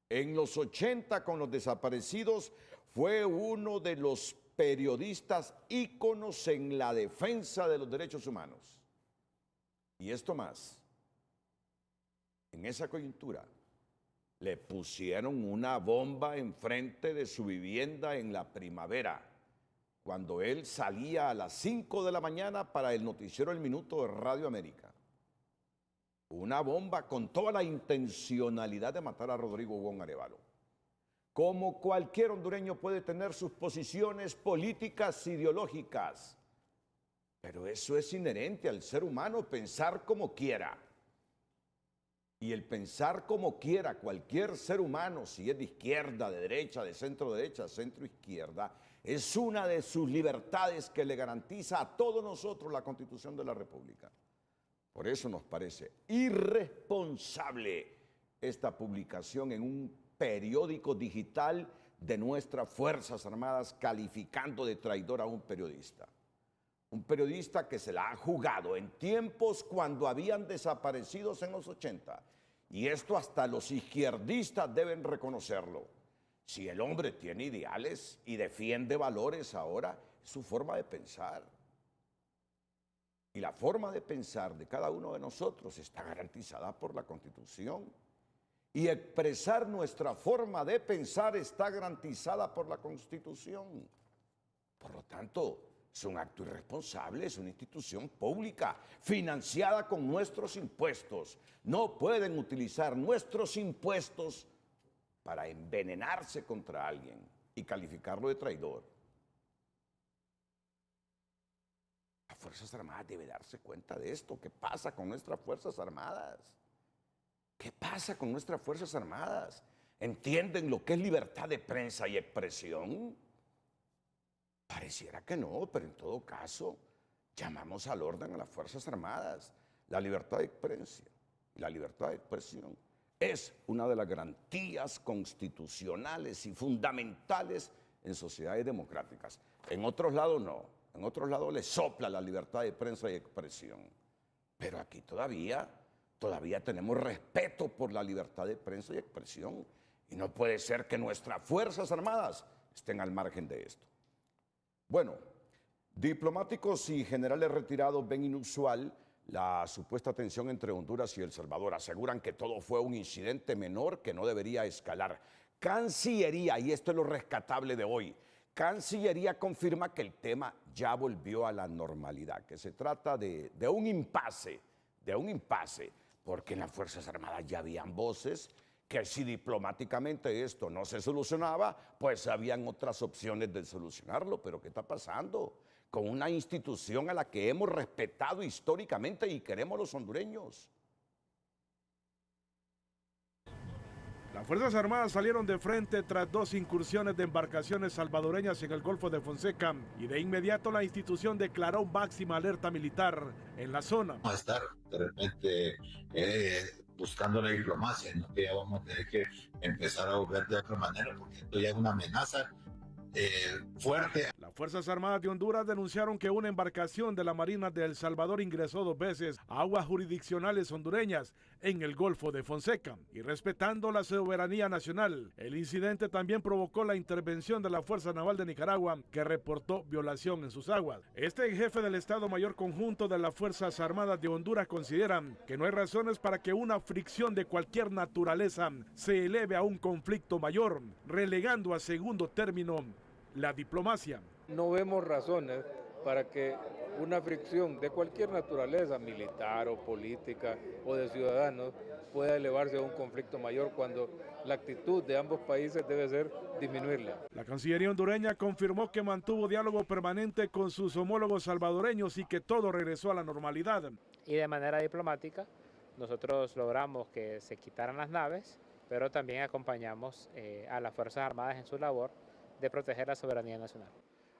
S3: En los 80, con los desaparecidos, fue uno de los periodistas íconos en la defensa de los derechos humanos. Y esto más. en esa coyuntura, le pusieron una bomba enfrente de su vivienda en la primavera, cuando él salía a las 5 de la mañana para el noticiero El Minuto de Radio América. Una bomba con toda la intencionalidad de matar a Rodrigo Wong Arévalo. Como cualquier hondureño puede tener sus posiciones políticas, ideológicas, pero eso es inherente al ser humano, pensar como quiera. Y el pensar como quiera cualquier ser humano, si es de izquierda, de derecha, centro izquierda, es una de sus libertades que le garantiza a todos nosotros la Constitución de la República. Por eso nos parece irresponsable esta publicación en un periódico digital de nuestras Fuerzas Armadas calificando de traidor a un periodista. Un periodista que se la ha jugado en tiempos cuando habían desaparecidos en los 80. Y esto hasta los izquierdistas deben reconocerlo. Si el hombre tiene ideales y defiende valores ahora, es su forma de pensar. Y la forma de pensar de cada uno de nosotros está garantizada por la Constitución. Y expresar nuestra forma de pensar está garantizada por la Constitución. Por lo tanto, es un acto irresponsable, es una institución pública, financiada con nuestros impuestos. No pueden utilizar nuestros impuestos para envenenarse contra alguien y calificarlo de traidor. Las Fuerzas Armadas deben darse cuenta de esto. ¿Qué pasa con nuestras Fuerzas Armadas? ¿Qué pasa con nuestras Fuerzas Armadas? ¿Entienden lo que es libertad de prensa y expresión? Pareciera que no, pero en todo caso, llamamos al orden a las Fuerzas Armadas. La libertad de prensa y la libertad de expresión es una de las garantías constitucionales y fundamentales en sociedades democráticas. En otros lados no, en otros lados le sopla la libertad de prensa y expresión. Pero aquí todavía tenemos respeto por la libertad de prensa y expresión. Y no puede ser que nuestras Fuerzas Armadas estén al margen de esto. Bueno, diplomáticos y generales retirados ven inusual la supuesta tensión entre Honduras y El Salvador. Aseguran que todo fue un incidente menor que no debería escalar. Cancillería, y esto es lo rescatable de hoy, Cancillería confirma que el tema ya volvió a la normalidad, que se trata de un impasse, porque en las Fuerzas Armadas ya habían voces que si diplomáticamente esto no se solucionaba, pues habían otras opciones de solucionarlo. Pero ¿qué está pasando con una institución a la que hemos respetado históricamente y queremos los hondureños?
S2: Las Fuerzas Armadas salieron de frente tras 2 incursiones de embarcaciones salvadoreñas en el Golfo de Fonseca y de inmediato la institución declaró máxima alerta militar en la zona.
S17: Vamos a estar de repente buscando la diplomacia, ¿no? Que ya vamos a tener que empezar a volver de otra manera porque esto ya es una amenaza fuerte.
S2: Las Fuerzas Armadas de Honduras denunciaron que una embarcación de la Marina de El Salvador ingresó 2 veces a aguas jurisdiccionales hondureñas en el Golfo de Fonseca. Y respetando la soberanía nacional, el incidente también provocó la intervención de la Fuerza Naval de Nicaragua, que reportó violación en sus aguas. Este jefe del Estado Mayor Conjunto de las Fuerzas Armadas de Honduras consideran que no hay razones para que una fricción de cualquier naturaleza se eleve a un conflicto mayor, relegando a segundo término la diplomacia.
S18: No vemos razones para que una fricción de cualquier naturaleza, militar o política o de ciudadanos, pueda elevarse a un conflicto mayor cuando la actitud de ambos países debe ser disminuirla.
S2: La Cancillería hondureña confirmó que mantuvo diálogo permanente con sus homólogos salvadoreños y que todo regresó a la normalidad.
S19: Y de manera diplomática nosotros logramos que se quitaran las naves, pero también acompañamos a las Fuerzas Armadas en su labor de proteger la soberanía nacional.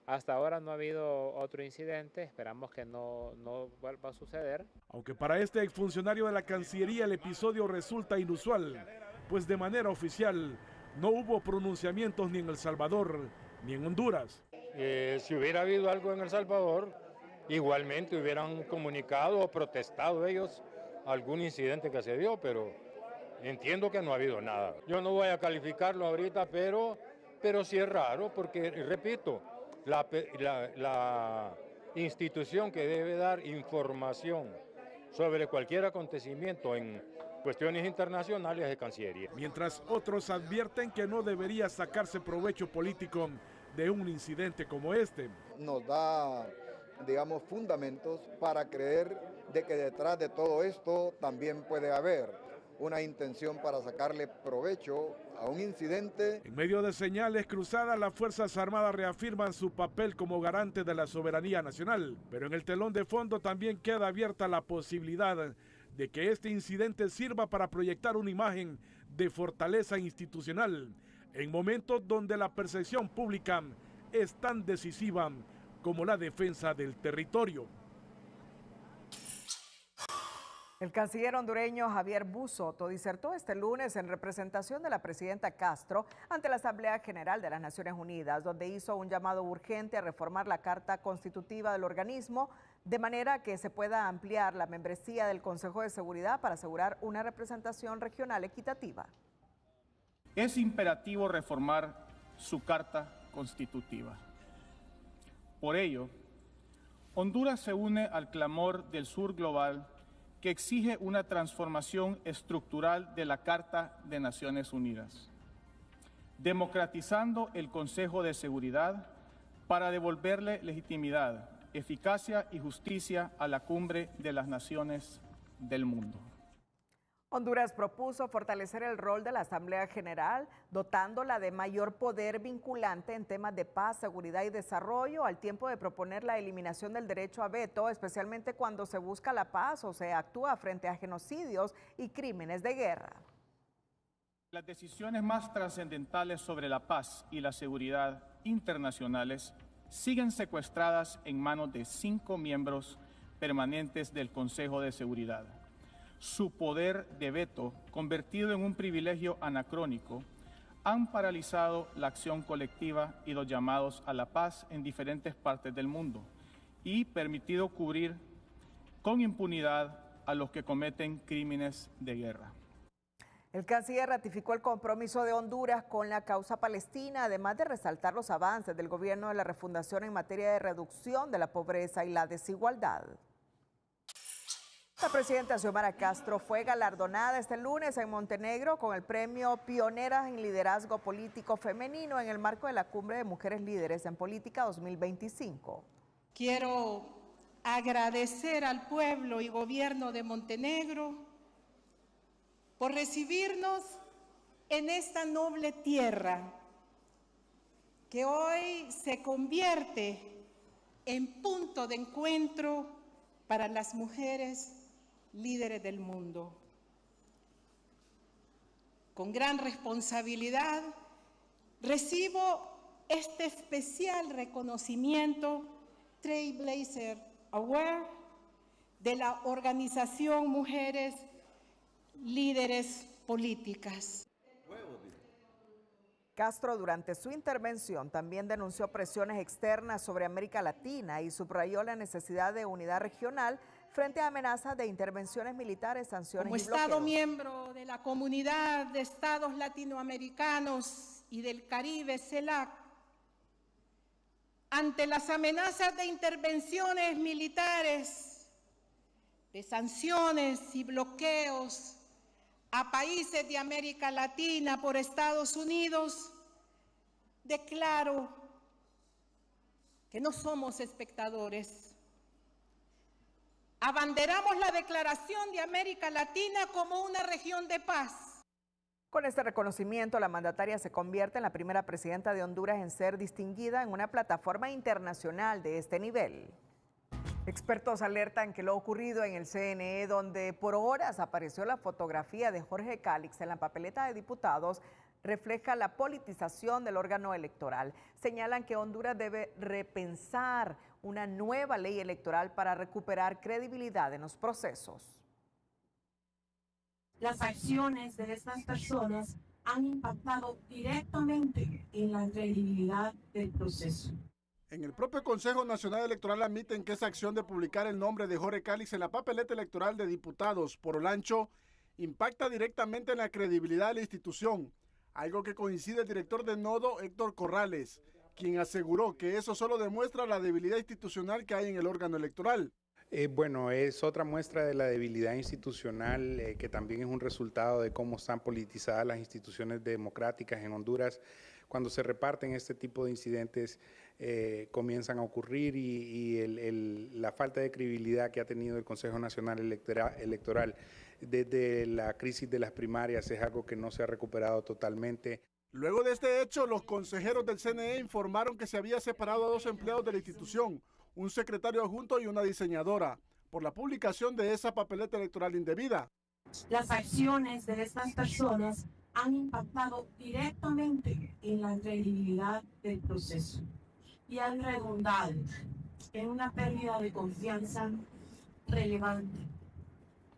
S19: Hasta ahora no ha habido otro incidente, esperamos que no vuelva a suceder.
S2: Aunque para este exfuncionario de la Cancillería el episodio resulta inusual, pues de manera oficial no hubo pronunciamientos ni en El Salvador ni en Honduras.
S18: Si hubiera habido algo en El Salvador, igualmente hubieran comunicado o protestado ellos algún incidente que se dio, pero entiendo que no ha habido nada. Yo no voy a calificarlo ahorita, pero sí es raro porque, repito, la institución que debe dar información sobre cualquier acontecimiento en cuestiones internacionales de Cancillería.
S2: Mientras otros advierten que no debería sacarse provecho político de un incidente como este.
S7: Nos da, digamos, fundamentos para creer de que detrás de todo esto también puede haber una intención para sacarle provecho a un incidente.
S2: En medio de señales cruzadas, las Fuerzas Armadas reafirman su papel como garante de la soberanía nacional, pero en el telón de fondo también queda abierta la posibilidad de que este incidente sirva para proyectar una imagen de fortaleza institucional en momentos donde la percepción pública es tan decisiva como la defensa del territorio.
S1: El canciller hondureño Javier Bussoto disertó este lunes en representación de la presidenta Castro ante la Asamblea General de las Naciones Unidas, donde hizo un llamado urgente a reformar la Carta Constitutiva del organismo de manera que se pueda ampliar la membresía del Consejo de Seguridad para asegurar una representación regional equitativa.
S20: Es imperativo reformar su Carta Constitutiva. Por ello, Honduras se une al clamor del sur global que exige una transformación estructural de la Carta de Naciones Unidas, democratizando el Consejo de Seguridad para devolverle legitimidad, eficacia y justicia a la cumbre de las naciones del mundo.
S1: Honduras propuso fortalecer el rol de la Asamblea General, dotándola de mayor poder vinculante en temas de paz, seguridad y desarrollo, al tiempo de proponer la eliminación del derecho a veto, especialmente cuando se busca la paz o se actúa frente a genocidios y crímenes de guerra.
S20: Las decisiones más trascendentales sobre la paz y la seguridad internacionales siguen secuestradas en manos de 5 miembros permanentes del Consejo de Seguridad. Su poder de veto, convertido en un privilegio anacrónico, han paralizado la acción colectiva y los llamados a la paz en diferentes partes del mundo y permitido cubrir con impunidad a los que cometen crímenes de guerra.
S1: El canciller ratificó el compromiso de Honduras con la causa palestina, además de resaltar los avances del gobierno de la refundación en materia de reducción de la pobreza y la desigualdad. La presidenta Xiomara Castro fue galardonada este lunes en Montenegro con el premio Pioneras en Liderazgo Político Femenino en el marco de la Cumbre de Mujeres Líderes en Política 2025.
S21: Quiero agradecer al pueblo y gobierno de Montenegro por recibirnos en esta noble tierra que hoy se convierte en punto de encuentro para las mujeres líderes del mundo. Con gran responsabilidad recibo este especial reconocimiento Trailblazer Award de la organización Mujeres Líderes Políticas.
S1: Castro, durante su intervención, también denunció presiones externas sobre América Latina y subrayó la necesidad de unidad regional frente a amenazas de intervenciones militares, sanciones y bloqueos.
S21: Como Estado miembro de la Comunidad de Estados Latinoamericanos y del Caribe, CELAC, ante las amenazas de intervenciones militares, de sanciones y bloqueos a países de América Latina por Estados Unidos, declaro que no somos espectadores. Abanderamos la declaración de América Latina como una región de paz.
S1: Con este reconocimiento, la mandataria se convierte en la primera presidenta de Honduras en ser distinguida en una plataforma internacional de este nivel. Expertos alertan que lo ocurrido en el CNE, donde por horas apareció la fotografía de Jorge Cálix en la papeleta de diputados, refleja la politización del órgano electoral. Señalan que Honduras debe repensar una nueva ley electoral para recuperar credibilidad en los procesos.
S22: Las acciones de estas personas han impactado directamente en la credibilidad del proceso.
S23: En el propio Consejo Nacional Electoral admiten que esa acción de publicar el nombre de Jorge Cálix en la papeleta electoral de diputados por Olancho impacta directamente en la credibilidad de la institución, algo que coincide el director de Nodo, Héctor Corrales, quien aseguró que eso solo demuestra la debilidad institucional que hay en el órgano electoral.
S5: Bueno, es otra muestra de la debilidad institucional, que también es un resultado de cómo están politizadas las instituciones democráticas en Honduras. Cuando se reparten este tipo de incidentes comienzan a ocurrir y la falta de credibilidad que ha tenido el Consejo Nacional Electoral desde la crisis de las primarias es algo que no se ha recuperado totalmente.
S23: Luego de este hecho, los consejeros del CNE informaron que se había separado a 2 empleados de la institución, un secretario adjunto y una diseñadora, por la publicación de esa papeleta electoral indebida.
S22: Las acciones de estas personas han impactado directamente en la credibilidad del proceso y han redundado en una pérdida de confianza relevante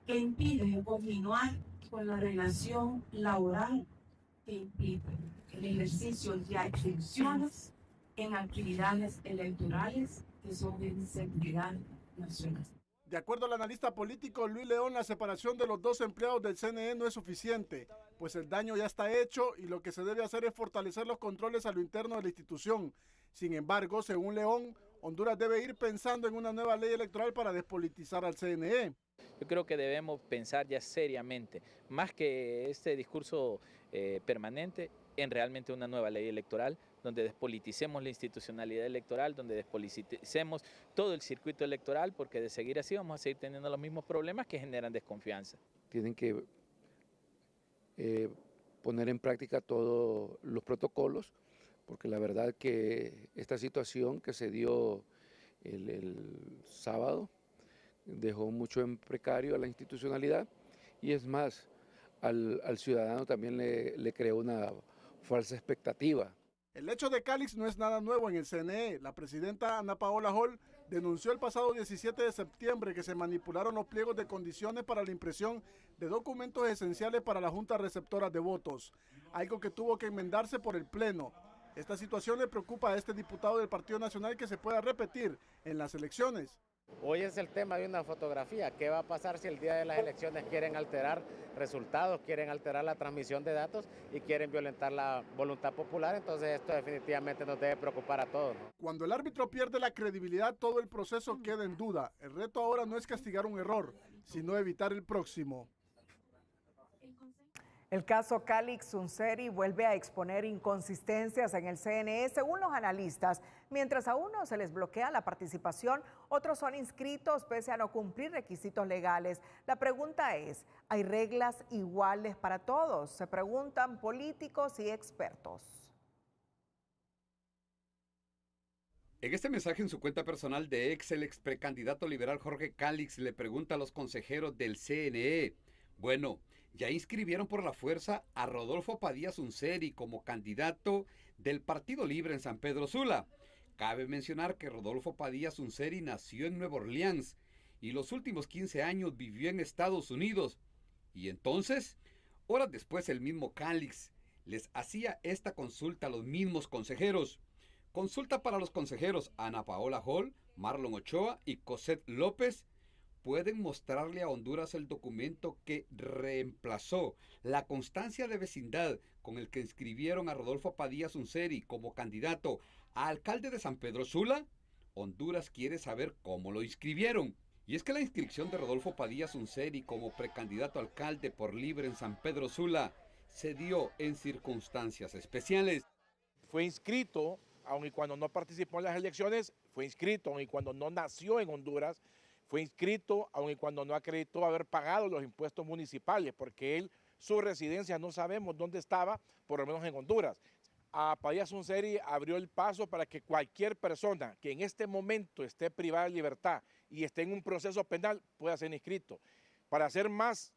S22: que impide continuar con la relación laboral que implica el ejercicio de atribuciones en actividades electorales que son de seguridad nacional.
S23: De acuerdo al analista político Luis León, la separación de los 2 empleados del CNE no es suficiente, pues el daño ya está hecho y lo que se debe hacer es fortalecer los controles a lo interno de la institución. Sin embargo, según León, Honduras debe ir pensando en una nueva ley electoral para despolitizar al CNE.
S8: Yo creo que debemos pensar ya seriamente, más que este discurso permanente, en realmente una nueva ley electoral, donde despoliticemos la institucionalidad electoral, donde despoliticemos todo el circuito electoral, porque de seguir así vamos a seguir teniendo los mismos problemas que generan desconfianza.
S9: Tienen que poner en práctica todos los protocolos, porque la verdad que esta situación que se dio el sábado dejó mucho en precario a la institucionalidad y es más, al ciudadano también le creó una falsa expectativa.
S23: El hecho de Calix no es nada nuevo en el CNE. La presidenta Ana Paola Hall denunció el pasado 17 de septiembre que se manipularon los pliegos de condiciones para la impresión de documentos esenciales para la Junta Receptora de Votos, algo que tuvo que enmendarse por el Pleno. Esta situación le preocupa a este diputado del Partido Nacional que se pueda repetir en las elecciones.
S10: Hoy es el tema de una fotografía. ¿Qué va a pasar si el día de las elecciones quieren alterar resultados, quieren alterar la transmisión de datos y quieren violentar la voluntad popular? Entonces esto definitivamente nos debe preocupar a todos, ¿no?
S23: Cuando el árbitro pierde la credibilidad, todo el proceso queda en duda. El reto ahora no es castigar un error, sino evitar el próximo.
S1: El caso Calix Unseri vuelve a exponer inconsistencias en el CNE. Según los analistas, mientras a unos se les bloquea la participación, otros son inscritos pese a no cumplir requisitos legales. La pregunta es, ¿hay reglas iguales para todos? Se preguntan políticos y expertos.
S24: En este mensaje en su cuenta personal de X, el ex precandidato liberal Jorge Calix le pregunta a los consejeros del CNE, bueno, ya inscribieron por la fuerza a Rodolfo Padilla Unseri como candidato del Partido Libre en San Pedro Sula. Cabe mencionar que Rodolfo Padilla Unseri nació en Nueva Orleans y los últimos 15 años vivió en Estados Unidos. Y entonces, horas después el mismo Calix les hacía esta consulta a los mismos consejeros. Consulta para los consejeros Ana Paola Hall, Marlon Ochoa y Cosette López. Pueden mostrarle a Honduras el documento que reemplazó la constancia de vecindad con el que inscribieron a Rodolfo Padilla Unseri como candidato a alcalde de San Pedro Sula. Honduras quiere saber cómo lo inscribieron. Y es que la inscripción de Rodolfo Padilla Unseri como precandidato a alcalde por Libre en San Pedro Sula se dio en circunstancias especiales.
S26: Fue inscrito, aun y cuando no participó en las elecciones, fue inscrito, aun y cuando no nació en Honduras, fue inscrito, aun y cuando no acreditó haber pagado los impuestos municipales, porque él, su residencia no sabemos dónde estaba, por lo menos en Honduras. A Padilla Unseri abrió el paso para que cualquier persona que en este momento esté privada de libertad y esté en un proceso penal pueda ser inscrito. Para ser más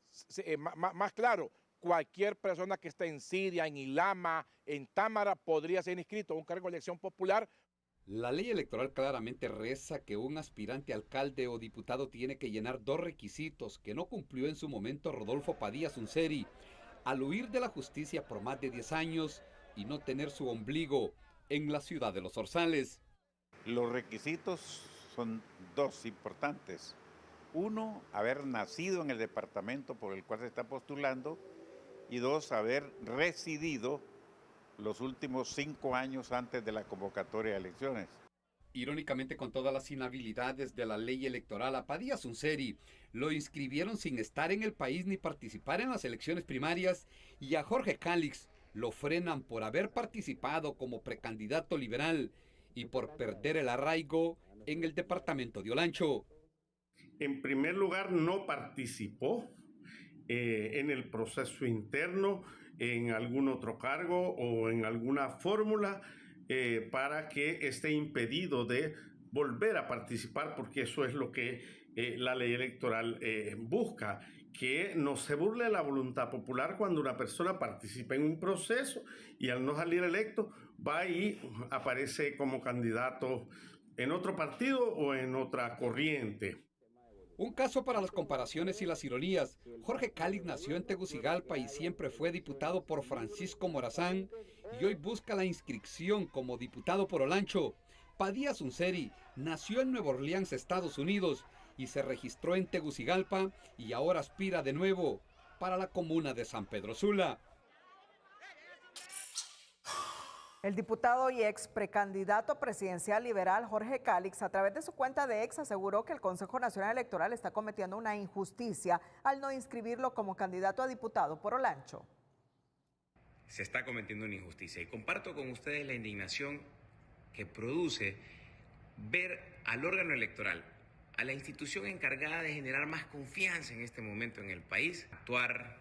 S26: claro, cualquier persona que esté en Siria, en Ilama, en Támara, podría ser inscrito a un cargo de elección popular.
S24: La ley electoral claramente reza que un aspirante alcalde o diputado tiene que llenar 2 requisitos que no cumplió en su momento Rodolfo Padilla Unseri al huir de la justicia por más de 10 años y no tener su ombligo en la ciudad de Los Zorzales.
S27: Los requisitos son 2 importantes. 1, haber nacido en el departamento por el cual se está postulando y 2, haber residido los últimos 5 años antes de la convocatoria de elecciones.
S24: Irónicamente, con todas las inhabilidades de la ley electoral, a Padilla Sunseri lo inscribieron sin estar en el país ni participar en las elecciones primarias, y a Jorge Calix lo frenan por haber participado como precandidato liberal y por perder el arraigo en el departamento de Olancho.
S4: En primer lugar, no participó en el proceso interno, en algún otro cargo o en alguna fórmula para que esté impedido de volver a participar, porque eso es lo que la ley electoral busca, que no se burle la voluntad popular cuando una persona participa en un proceso y al no salir electo va y aparece como candidato en otro partido o en otra corriente.
S24: Un caso para las comparaciones y las ironías. Jorge Calix nació en Tegucigalpa y siempre fue diputado por Francisco Morazán, y hoy busca la inscripción como diputado por Olancho. Padilla Sunseri nació en Nueva Orleans, Estados Unidos, y se registró en Tegucigalpa y ahora aspira de nuevo para la comuna de San Pedro Sula.
S1: El diputado y ex precandidato presidencial liberal Jorge Calix, a través de su cuenta de ex, aseguró que el Consejo Nacional Electoral está cometiendo una injusticia al no inscribirlo como candidato a diputado por Olancho.
S11: Se está cometiendo una injusticia y comparto con ustedes la indignación que produce ver al órgano electoral, a la institución encargada de generar más confianza en este momento en el país, actuar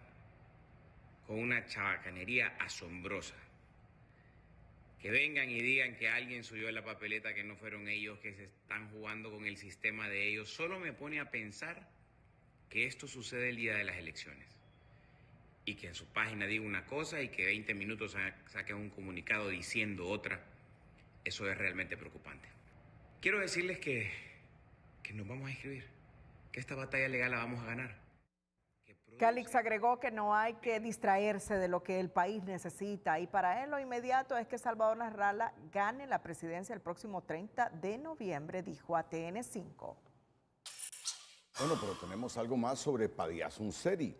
S11: con una chabacanería asombrosa. Que vengan y digan que alguien subió la papeleta, que no fueron ellos, que se están jugando con el sistema de ellos, solo me pone a pensar que esto sucede el día de las elecciones. Y que en su página diga una cosa y que 20 minutos saquen un comunicado diciendo otra. Eso es realmente preocupante. Quiero decirles que nos vamos a inscribir, que esta batalla legal la vamos a ganar.
S1: Calix agregó que no hay que distraerse de lo que el país necesita y para él lo inmediato es que Salvador Nasralla gane la presidencia el próximo 30 de noviembre, dijo a TN5.
S3: Bueno, pero tenemos algo más sobre Padilla Sunseri.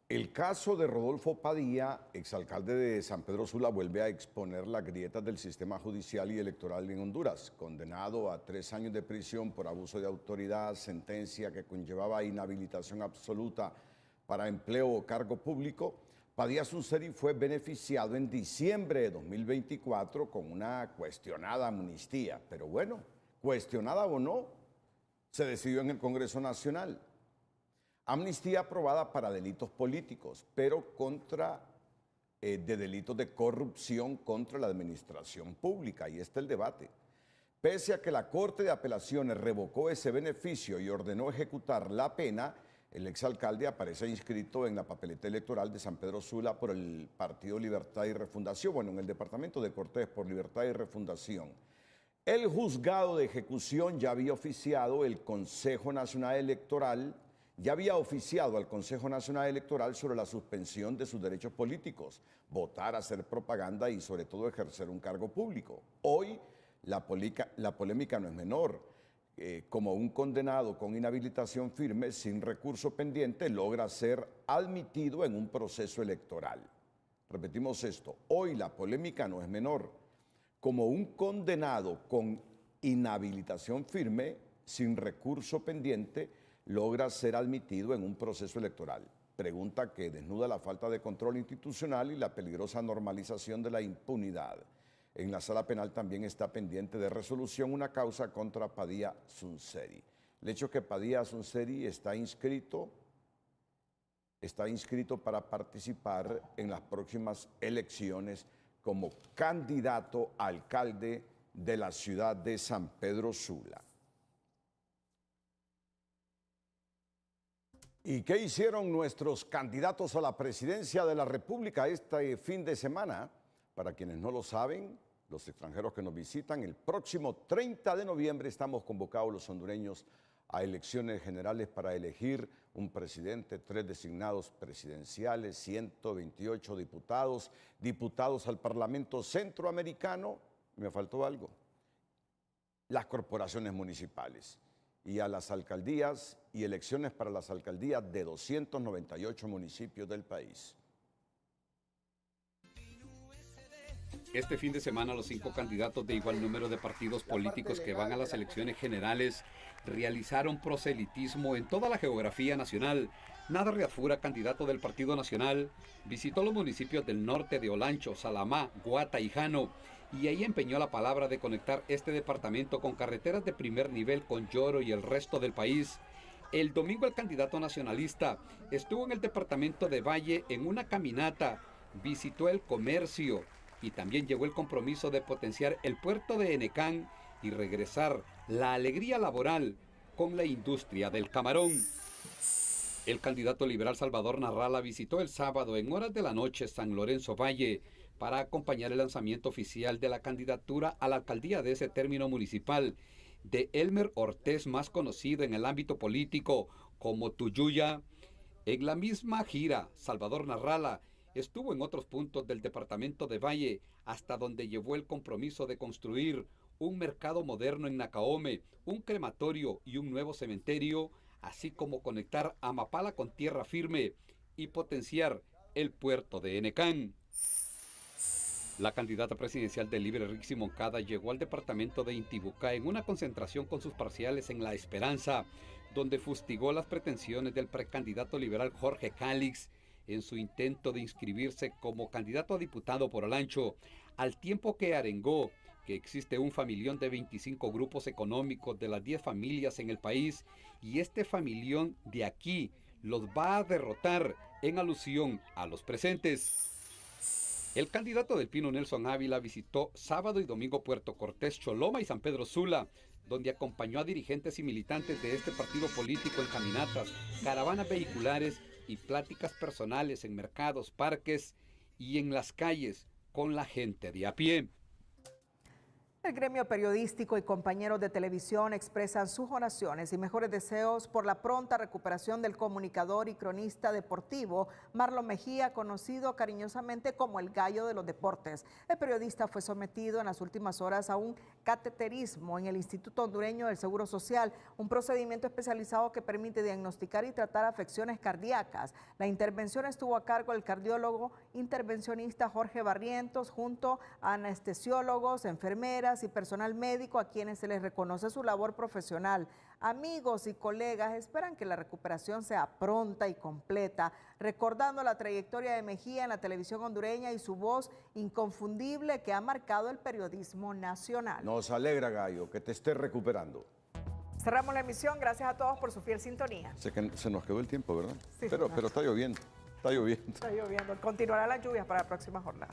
S3: El caso de Rodolfo Padilla, exalcalde de San Pedro Sula, vuelve a exponer las grietas del sistema judicial y electoral en Honduras. Condenado a 3 años de prisión por abuso de autoridad, sentencia que conllevaba inhabilitación absoluta para empleo o cargo público, Padilla Sunseri fue beneficiado en diciembre de 2024 con una cuestionada amnistía. Pero bueno, cuestionada o no, se decidió en el Congreso Nacional. Amnistía aprobada para delitos políticos, pero de delitos de corrupción contra la administración pública. Ahí está el debate. Pese a que la Corte de Apelaciones revocó ese beneficio y ordenó ejecutar la pena, el exalcalde aparece inscrito en la papeleta electoral de San Pedro Sula por el Partido Libertad y Refundación, bueno, en el departamento de Cortés por Libertad y Refundación. El juzgado de ejecución ya había oficiado al Consejo Nacional Electoral sobre la suspensión de sus derechos políticos, votar, hacer propaganda y sobre todo ejercer un cargo público. Hoy la polémica no es menor. Como un condenado con inhabilitación firme sin recurso pendiente logra ser admitido en un proceso electoral. Repetimos esto, hoy la polémica no es menor. Como un condenado con inhabilitación firme sin recurso pendiente logra ser admitido en un proceso electoral. Pregunta que desnuda la falta de control institucional y la peligrosa normalización de la impunidad. En la sala penal también está pendiente de resolución una causa contra Padilla Sunseri. El hecho que Padilla Sunseri está inscrito para participar en las próximas elecciones como candidato a alcalde de la ciudad de San Pedro Sula. ¿Y qué hicieron nuestros candidatos a la presidencia de la República este fin de semana? Para quienes no lo saben, los extranjeros que nos visitan, el próximo 30 de noviembre estamos convocados los hondureños a elecciones generales para elegir un presidente, 3 designados presidenciales, 128 diputados al Parlamento Centroamericano, me faltó algo, las corporaciones municipales y a las alcaldías y elecciones para las alcaldías de 298 municipios del país.
S24: Este fin de semana los 5 candidatos de igual número de partidos políticos que van a las elecciones generales realizaron proselitismo en toda la geografía nacional. Nader Riafura, candidato del Partido Nacional, visitó los municipios del norte de Olancho, Salamá, Guata y Jano, y ahí empeñó la palabra de conectar este departamento con carreteras de primer nivel con Lloro y el resto del país. El domingo el candidato nacionalista estuvo en el departamento de Valle en una caminata, visitó el comercio y también llevó el compromiso de potenciar el puerto de Enecán y regresar la alegría laboral con la industria del camarón. El candidato liberal Salvador Narrala visitó el sábado en horas de la noche San Lorenzo Valle para acompañar el lanzamiento oficial de la candidatura a la alcaldía de ese término municipal de Elmer Ortiz, más conocido en el ámbito político como Tuyuya. En la misma gira, Salvador Narrala estuvo en otros puntos del departamento de Valle, hasta donde llevó el compromiso de construir un mercado moderno en Nacaome, un crematorio y un nuevo cementerio, así como conectar Amapala con tierra firme y potenciar el puerto de Enecán. La candidata presidencial del Libre, Rixi Moncada, llegó al departamento de Intibucá en una concentración con sus parciales en La Esperanza, donde fustigó las pretensiones del precandidato liberal Jorge Calix en su intento de inscribirse como candidato a diputado por Olancho, al tiempo que arengó que existe un familión de 25 grupos económicos de las 10 familias en el país y este familión de aquí los va a derrotar, en alusión a los presentes. El candidato del Pino, Nelson Ávila, visitó sábado y domingo Puerto Cortés, Choloma y San Pedro Sula, donde acompañó a dirigentes y militantes de este partido político en caminatas, caravanas vehiculares y pláticas personales en mercados, parques y en las calles con la gente de a pie.
S1: El gremio periodístico y compañeros de televisión expresan sus oraciones y mejores deseos por la pronta recuperación del comunicador y cronista deportivo Marlon Mejía, conocido cariñosamente como el Gallo de los Deportes. El periodista fue sometido en las últimas horas a un cateterismo en el Instituto Hondureño del Seguro Social, un procedimiento especializado que permite diagnosticar y tratar afecciones cardíacas. La intervención estuvo a cargo del cardiólogo intervencionista Jorge Barrientos, junto a anestesiólogos, enfermeras y personal médico a quienes se les reconoce su labor profesional. Amigos y colegas esperan que la recuperación sea pronta y completa, recordando la trayectoria de Mejía en la televisión hondureña y su voz inconfundible que ha marcado el periodismo nacional.
S3: Nos alegra, Gallo, que te estés recuperando.
S1: Cerramos la emisión. Gracias a todos por su fiel sintonía.
S3: Sé que se nos quedó el tiempo, ¿verdad?
S1: Sí,
S3: pero está lloviendo. Está lloviendo.
S1: Está lloviendo. Continuará las lluvias para la próxima jornada.